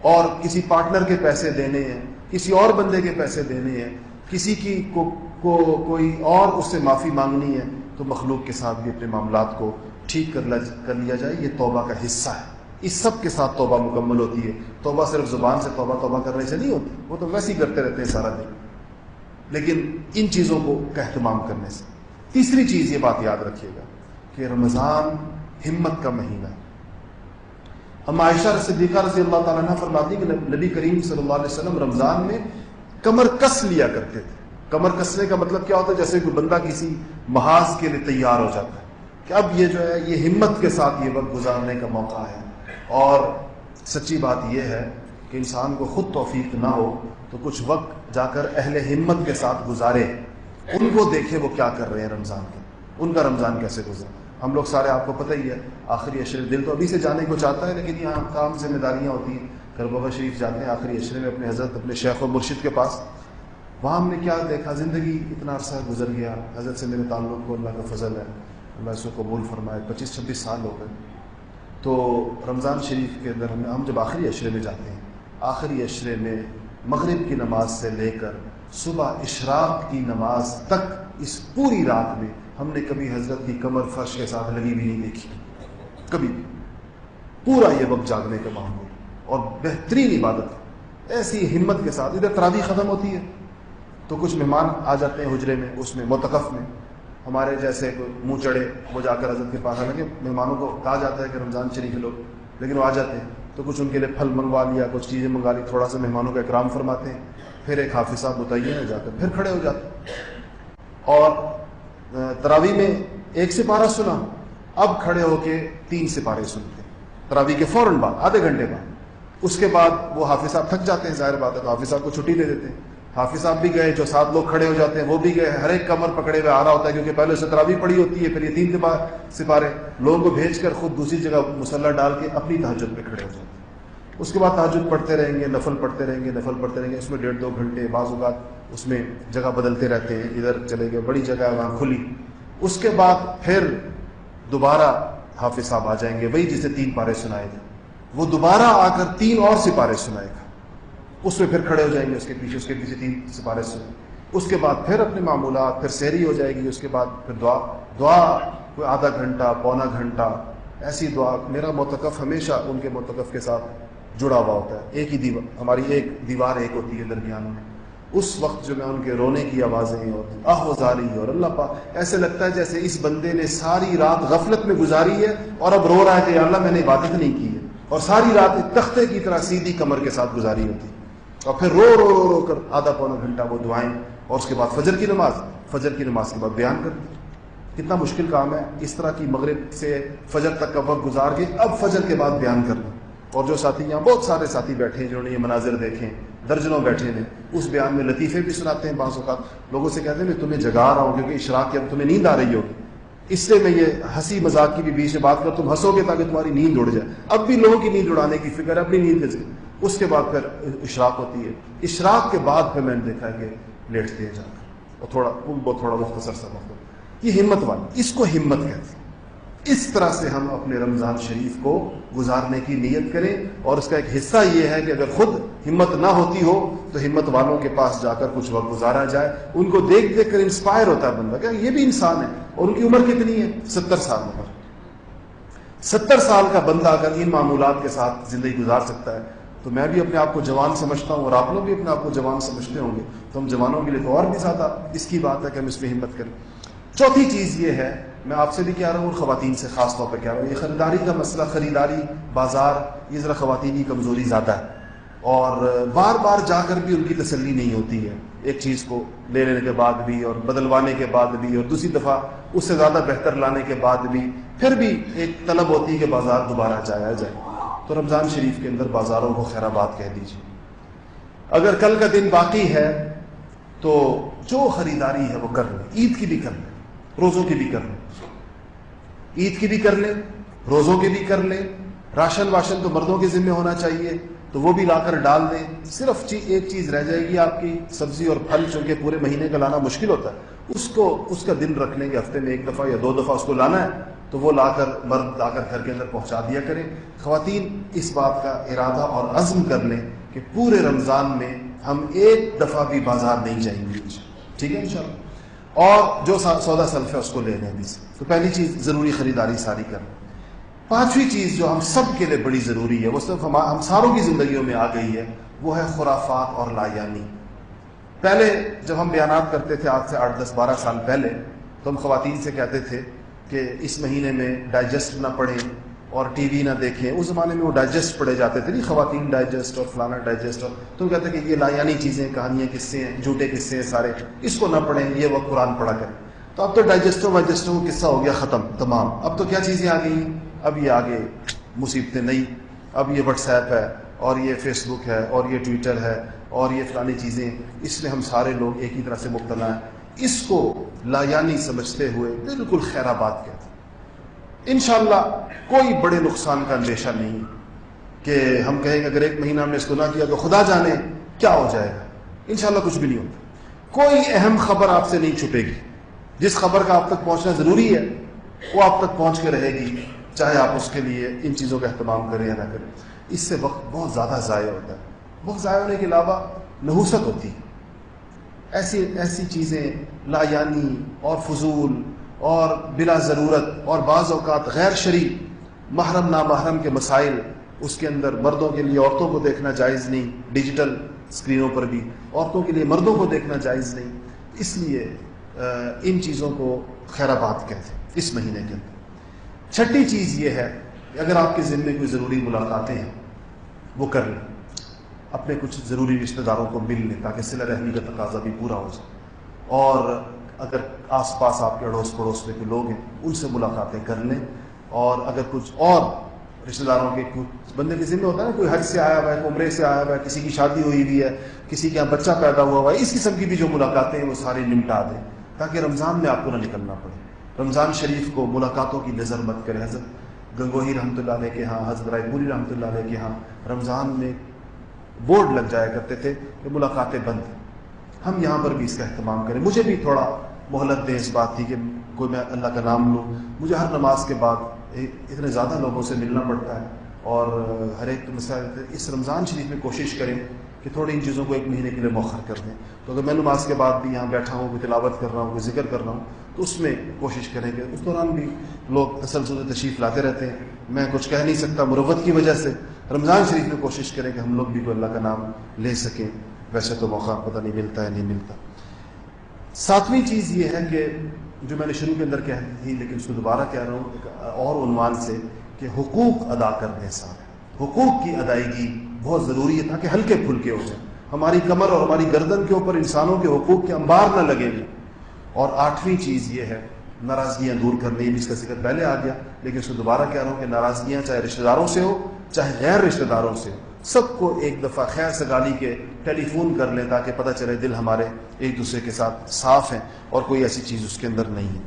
اور کسی پارٹنر کے پیسے دینے ہیں، کسی اور بندے کے پیسے دینے ہیں، کسی کی کوئی اور اس سے معافی مانگنی ہے، تو مخلوق کے ساتھ بھی اپنے معاملات کو ٹھیک کر لیا جائے۔ یہ توبہ کا حصہ ہے۔ اس سب کے ساتھ توبہ مکمل ہوتی ہے۔ توبہ صرف زبان سے توبہ کرنے سے نہیں ہوتی، وہ تو ویسے ہی کرتے رہتے ہیں سارا دن، لیکن ان چیزوں کو کا اہتمام کرنے سے۔ تیسری چیز یہ بات یاد رکھیے گا کہ رمضان ہمت کا مہینہ ہے۔ ہم عائشہ صدیقہ رضی اللہ تعالیٰ عنہ فرماتی کہ نبی کریم صلی اللہ علیہ وسلم رمضان میں کمر کس لیا کرتے تھے۔ کمر کسنے کا مطلب کیا ہوتا ہے؟ جیسے کوئی بندہ کسی محاذ کے لیے تیار ہو جاتا ہے کہ اب یہ جو ہے یہ ہمت کے ساتھ یہ وقت گزارنے کا موقع ہے۔ اور سچی بات یہ ہے کہ انسان کو خود توفیق نہ ہو تو کچھ وقت جا کر اہل ہمت کے ساتھ گزارے، ان کو دیکھے وہ کیا کر رہے ہیں رمضان کے، ان کا رمضان کیسے گزرا۔ ہم لوگ سارے آپ کو پتہ ہی ہے آخری عشرے، دل تو ابھی سے جانے کو چاہتا ہے لیکن یہاں کام ذمہ داریاں ہوتی ہیں۔ کربلا شریف جاتے ہیں آخری عشرے میں اپنے حضرت اپنے شیخ و مرشد کے پاس۔ وہاں ہم نے کیا دیکھا، زندگی اتنا عرصہ گزر گیا، حضرت سے میرے تعلق کو اللہ کا فضل ہے، اللہ اس کو قبول فرمائے، 25-26 سال ہو گئے۔ تو رمضان شریف کے اندر ہم جب آخری عشرے میں جاتے ہیں، آخری عشرے میں مغرب کی نماز سے لے کر صبح اشراق کی نماز تک اس پوری رات میں ہم نے کبھی حضرت کی کمر فرش کے ساتھ لگی بھی نہیں دیکھی، کبھی بھی۔ پورا یہ وقت جاگنے کا معمول اور بہترین عبادت، ایسی ہمت کے ساتھ۔ ادھر تراویح ختم ہوتی ہے تو کچھ مہمان آ جاتے ہیں حجرے میں، اس میں معتکف میں، ہمارے جیسے کوئی منہ چڑھے وہ جا کر حضرت کے پاس آنے کے، مہمانوں کو کہا جاتا ہے کہ رمضان شریف کے لوگ، لیکن وہ آ جاتے ہیں تو کچھ ان کے لیے پھل منگوا لیا، کچھ چیزیں منگا لی، تھوڑا سا مہمانوں کا اکرام فرماتے ہیں، پھر ایک حافظ صاحب متعین ہو جاتے ہیں، پھر کھڑے ہو جاتے ہیں۔ اور تراویح میں 1 سپارہ سنا، اب کھڑے ہو کے 3 سپارے سنتے ہیں تراویح کے فوراً بعد، آدھے گھنٹے بعد۔ اس کے بعد وہ حافظ صاحب تھک جاتے ہیں، ظاہر بات ہے، تو حافظ صاحب کو چھٹی دے دیتے ہیں۔ حافظ صاحب بھی گئے، جو 7 لوگ کھڑے ہو جاتے ہیں وہ بھی گئے، ہر ایک کمر پکڑے ہوئے آ رہا ہوتا ہے کیونکہ پہلے سے تراویح پڑھی ہوتی ہے، پھر یہ 3 سپارے لوگوں کو بھیج کر خود دوسری جگہ مصلی ڈال کے اپنی تہجد پہ کھڑے ہو جاتے ہیں۔ اس کے بعد تہجد پڑھتے رہیں گے، نفل پڑھتے رہیں گے، اس میں 1.5-2 گھنٹے، بعض اوقات اس میں جگہ بدلتے رہتے ہیں، ادھر چلے گئے، بڑی جگہ وہاں کھلی۔ اس کے بعد پھر دوبارہ حافظ صاحب آ جائیں گے، وہی جسے 3 پارے سنائے تھے وہ دوبارہ آ کر 3 اور سپارے سنائے گا، اس میں پھر کھڑے ہو جائیں گے، اس کے پیچھے 3 سپارے سنائے۔ اس کے بعد پھر اپنے معمولات، پھر سحری ہو جائے گی، اس کے بعد پھر دعا کوئی آدھا گھنٹہ، پونا گھنٹہ ایسی دعا۔ میرا معتکف ہمیشہ ان کے معتکف کے ساتھ جڑا ہوا ہوتا ہے، ایک ہی دیوار، ہماری ایک دیوار ایک ہوتی ہے درمیان میں۔ اس وقت جو میں ان کے رونے کی آوازیں اور آہوزاری اور اللہ پاک، ایسے لگتا ہے جیسے اس بندے نے ساری رات غفلت میں گزاری ہے اور اب رو رہا ہے کہ یا اللہ میں نے عبادت نہیں کی ہے، اور ساری رات ایک تختے کی طرح سیدھی کمر کے ساتھ گزاری ہوتی ہے، اور پھر رو کر آدھا پونا گھنٹہ وہ دعائیں، اور اس کے بعد فجر کی نماز کے بعد بیان کرتی۔ کتنا مشکل کام ہے اس طرح کی مغرب سے فجر تک کا وقت گزار کے اب فجر کے بعد بیان کرنا. اور جو ساتھی یہاں بہت سارے ساتھی بیٹھے ہیں جنہوں نے یہ مناظر دیکھے, درجنوں بیٹھے ہیں, اس بیان میں لطیفے بھی سناتے ہیں. بعض اوقات لوگوں سے کہتے ہیں میں تمہیں جگا رہا ہوں کیونکہ اشراق کے اب تمہیں نیند آ رہی ہوگی, اس لیے میں یہ ہنسی مذاق کی بھی بیچ میں بات کر, تم ہنسو گے تاکہ تمہاری نیند اڑ جائے. اب بھی لوگوں کی نیند اڑانے کی فکر ہے, اپنی نیند کے ذریعے. اس کے بعد پھر اشراق ہوتی ہے. اشراق کے بعد پھر میں نے دیکھا کہ لیٹتے ہیں جا کر اور تھوڑا مختصر سا وقت. یہ ہمت والی, اس کو ہمت کہتے ہیں. اس طرح سے ہم اپنے رمضان شریف کو گزارنے کی نیت کریں. اور اس کا ایک حصہ یہ ہے کہ اگر خود ہمت نہ ہوتی ہو تو ہمت والوں کے پاس جا کر کچھ وقت گزارا جائے. ان کو دیکھ دیکھ کر انسپائر ہوتا ہے بندہ کہ یہ بھی انسان ہے. اور ان کی عمر کتنی ہے؟ 70 سال عمر. 70 سال کا بندہ اگر ان معمولات کے ساتھ زندگی گزار سکتا ہے تو میں بھی اپنے آپ کو جوان سمجھتا ہوں, اور آپ لوگ بھی اپنے آپ کو جوان سمجھتے ہوں گے. تو ہم جوانوں کے لیے تو اور بھی زیادہ اس کی بات ہے کہ ہم اس میں ہمت کریں. چوتھی چیز یہ ہے, میں آپ سے بھی کہہ رہا ہوں اور خواتین سے خاص طور پہ کہہ رہا ہوں, یہ خریداری کا مسئلہ, خریداری بازار, یہ ذرا خواتین کی کمزوری زیادہ ہے. اور بار بار جا کر بھی ان کی تسلی نہیں ہوتی ہے, ایک چیز کو لے لینے کے بعد بھی اور بدلوانے کے بعد بھی اور دوسری دفعہ اس سے زیادہ بہتر لانے کے بعد بھی پھر بھی ایک طلب ہوتی ہے کہ بازار دوبارہ جایا جائے. تو رمضان شریف کے اندر بازاروں کو خیر آباد کہہ دیجیے. اگر کل کا دن باقی ہے تو جو خریداری ہے وہ کر لیں. عید کی بھی کر لیں, روزوں کی بھی کر لیں. عید کی بھی کر لیں, روزوں کی بھی کر لیں. راشن واشن تو مردوں کے ذمہ ہونا چاہیے تو وہ بھی لا کر ڈال دیں. صرف ایک چیز رہ جائے گی آپ کی, سبزی اور پھل, چونکہ پورے مہینے کا لانا مشکل ہوتا ہے. اس کا دن رکھ لیں گے, ہفتے میں 1 دفعہ یا 2 دفعہ اس کو لانا ہے تو وہ مرد لا کر گھر کے اندر پہنچا دیا کریں. خواتین اس بات کا ارادہ اور عزم کر لیں کہ پورے رمضان میں ہم 1 دفعہ بھی بازار نہیں جائیں گے. ٹھیک ہے انشاءاللہ. اور جو سودا سلف ہے اس کو لے لیں بھی. تو پہلی چیز ضروری خریداری ساری کریں. 5ویں چیز جو ہم سب کے لیے بڑی ضروری ہے, وہ صرف ہم ساروں کی زندگیوں میں آ گئی ہے, وہ ہے خرافات اور لایانی. پہلے جب ہم بیانات کرتے تھے آج سے 8, 10, 12 سال پہلے, تو ہم خواتین سے کہتے تھے کہ اس مہینے میں ڈائجسٹ نہ پڑھیں اور ٹی وی نہ دیکھیں. اس زمانے میں وہ ڈائجسٹ پڑھے جاتے تھے, نہیں خواتین ڈائجسٹ اور فلانا ڈائجسٹ, اور تم کہتے کہ یہ لایانی چیزیں, کہانیاں, قصے ہیں, جھوٹے قصے ہیں سارے, اس کو نہ پڑھیں, یہ وقت قرآن پڑھا کریں. تو اب تو ڈائجسٹوں وائجسٹوں قصہ ہو گیا ختم تمام. اب تو کیا چیزیں آ گئی, اب یہ آگے مصیبتیں نہیں. اب یہ واٹس ایپ ہے اور یہ فیس بک ہے اور یہ ٹویٹر ہے اور یہ فلانی چیزیں, اس میں ہم سارے لوگ ایک ہی طرح سے مبتلا ہیں. اس کو لایانی سمجھتے ہوئے بالکل خیر آباد کہتے ہیں. انشاءاللہ کوئی بڑے نقصان کا اندیشہ نہیں کہ ہم کہیں کہ اگر 1 مہینہ ہم نے اس کو نہ کیا تو خدا جانے کیا ہو جائے گا. انشاءاللہ کچھ بھی نہیں ہوتا. کوئی اہم خبر آپ سے نہیں چھپے گی. جس خبر کا آپ تک پہنچنا ضروری ہے وہ آپ تک پہنچ کے رہے گی, چاہے آپ اس کے لیے ان چیزوں کا اہتمام کریں یا نہ کریں. اس سے وقت بہت زیادہ ضائع ہوتا ہے. وقت ضائع ہونے کے علاوہ نحوست ہوتی ہے. ایسی چیزیں لایانی اور فضول اور بلا ضرورت اور بعض اوقات غیر شرعی محرم نامحرم کے مسائل, اس کے اندر مردوں کے لیے عورتوں کو دیکھنا جائز نہیں, ڈیجیٹل اسکرینوں پر بھی عورتوں کے لیے مردوں کو دیکھنا جائز نہیں. اس لیے ان چیزوں کو خیر آباد کہتے ہیں اس مہینے کے اندر. 6ٹھی چیز یہ ہے کہ اگر آپ کے ذمے کوئی ضروری ملاقاتیں ہیں وہ کر لیں. اپنے کچھ ضروری رشتہ داروں کو مل لیں تاکہ صلہ رحمی کا تقاضا بھی پورا ہو جائے. اور اگر آس پاس آپ کے اڑوس پڑوس میں کوئی لوگ ہیں ان سے ملاقاتیں کر لیں. اور اگر کچھ اور رشتہ داروں کے کچھ بندے کے ذمہ ہوتا ہے نا, کوئی حج سے آیا ہوا ہے, کوئی عمرے سے آیا ہوا ہے, کسی کی شادی ہوئی ہوئی ہے, کسی کے یہاں بچہ پیدا ہوا ہے, اس قسم کی بھی جو ملاقاتیں ہیں وہ ساری نمٹا دیں تاکہ رمضان میں آپ کو نہ نکلنا پڑے. رمضان شریف کو ملاقاتوں کی نظر مت کریں. حضرت گنگوہی رحمۃ اللہ علیہ کے ہاں, حضرت رائے پوری رحمۃ اللہ علیہ کے ہاں رمضان میں بورڈ لگ جایا کرتے تھے کہ ملاقاتیں بند ہیں. ہم یہاں پر بھی اس کا اہتمام کریں. مجھے بھی تھوڑا مہلت دیں اس بات کی کہ کوئی میں اللہ کا نام لوں. مجھے ہر نماز کے بعد اتنے زیادہ لوگوں سے ملنا پڑتا ہے اور ہر ایک مسائل. اس رمضان شریف میں کوشش کریں کہ تھوڑی ان چیزوں کو 1 مہینے کے لیے مؤخر کر دیں. تو اگر میں نماز کے بعد بھی یہاں بیٹھا ہوں, کوئی تلاوت کر رہا ہوں, کوئی ذکر کر رہا ہوں, تو اس میں کوشش کریں کہ اس دوران بھی لوگ تسلسل سے تشریف لاتے رہتے ہیں. میں کچھ کہہ نہیں سکتا مروت کی وجہ سے. رمضان شریف میں کوشش کریں کہ ہم لوگ بھی کوئی اللہ کا نام لے سکیں. ویسے تو موقع پتہ نہیں ملتا ہے, نہیں ملتا. 7ویں چیز یہ ہے کہ جو میں نے شروع کے اندر کہی تھی لیکن اس کو دوبارہ کہہ رہا ہوں ایک اور عنوان سے, کہ حقوق ادا کرنے سارے. حقوق کی ادائیگی بہت ضروری ہے تاکہ ہلکے پھلکے ہو جائیں. ہماری کمر اور ہماری گردن کے اوپر انسانوں کے حقوق کے انبار نہ لگیں گے. اور 8ویں چیز یہ ہے ناراضگیاں دور کرنے، بھی اس کا ذکر پہلے آ گیا، لیکن اس کو دوبارہ کہہ رہا ہوں کہ ناراضگیاں چاہے رشتہ داروں سے ہو چاہے غیر رشتہ داروں سے ہو، سب کو ایک دفعہ خیر سگالی کے ٹیلی فون کر لیں تاکہ پتہ چلے دل ہمارے ایک دوسرے کے ساتھ صاف ہیں اور کوئی ایسی چیز اس کے اندر نہیں ہے۔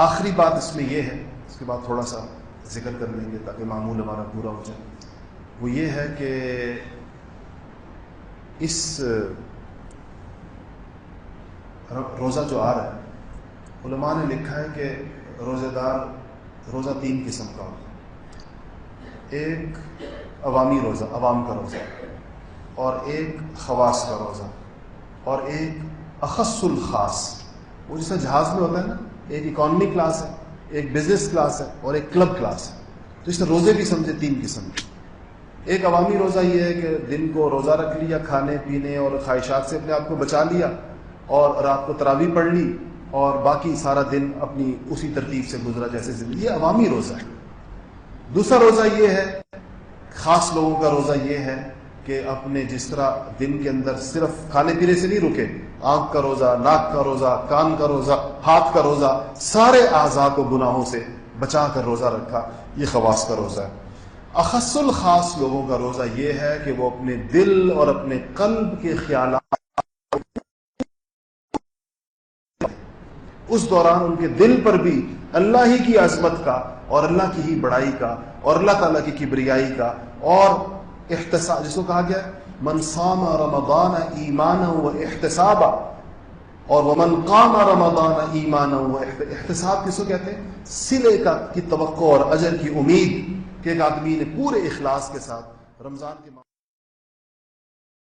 آخری بات اس میں یہ ہے، اس کے بعد تھوڑا سا ذکر کر لیں گے تاکہ معمول ہمارا پورا ہو جائے، وہ یہ ہے کہ اس روزہ جو آ رہا ہے، علماء نے لکھا ہے کہ روزہ دار روزہ 3 قسم کا ہوتا ہے، ایک عوامی روزہ، عوام کا روزہ، اور ایک خواص کا روزہ، اور ایک اخص الخاص، وہ جیسا جہاز میں ہوتا ہے نا، ایک اکانومی کلاس ہے، ایک بزنس کلاس ہے، اور ایک کلب کلاس ہے، تو اس طرح روزے بھی سمجھے 3 قسم کے۔ ایک عوامی روزہ یہ ہے کہ دن کو روزہ رکھ لیا، کھانے پینے اور خواہشات سے اپنے آپ کو بچا لیا، اور رات کو تراویح پڑھ لی، اور باقی سارا دن اپنی اسی ترتیب سے گزرا جیسے زندگی، یہ عوامی روزہ ہے۔ دوسرا روزہ یہ ہے، خاص لوگوں کا روزہ یہ ہے کہ اپنے جس طرح دن کے اندر صرف کھانے پینے سے نہیں رکے، آنکھ کا روزہ، ناک کا روزہ، کان کا روزہ، ہاتھ کا روزہ، سارے اعضاء کو گناہوں سے بچا کر روزہ رکھا، یہ خواص کا روزہ ہے۔ اخص الخاص لوگوں کا روزہ یہ ہے کہ وہ اپنے دل اور اپنے قلب کے خیالات اس دوران ان کے دل پر بھی اللہ ہی کی عظمت کا اور اللہ کی ہی بڑائی کا اور اللہ تعالیٰ کی کبریائی کا اور احتساب، جس کو کہا گیا من صام رمضان ایمانا و احتسابا، اور ومن قام رمضان ایمانا و احتساب کس کو کہتے ہیں؟ صلے کی توقع اور اجر کی امید کہ ایک آدمی نے پورے اخلاص کے ساتھ رمضان کے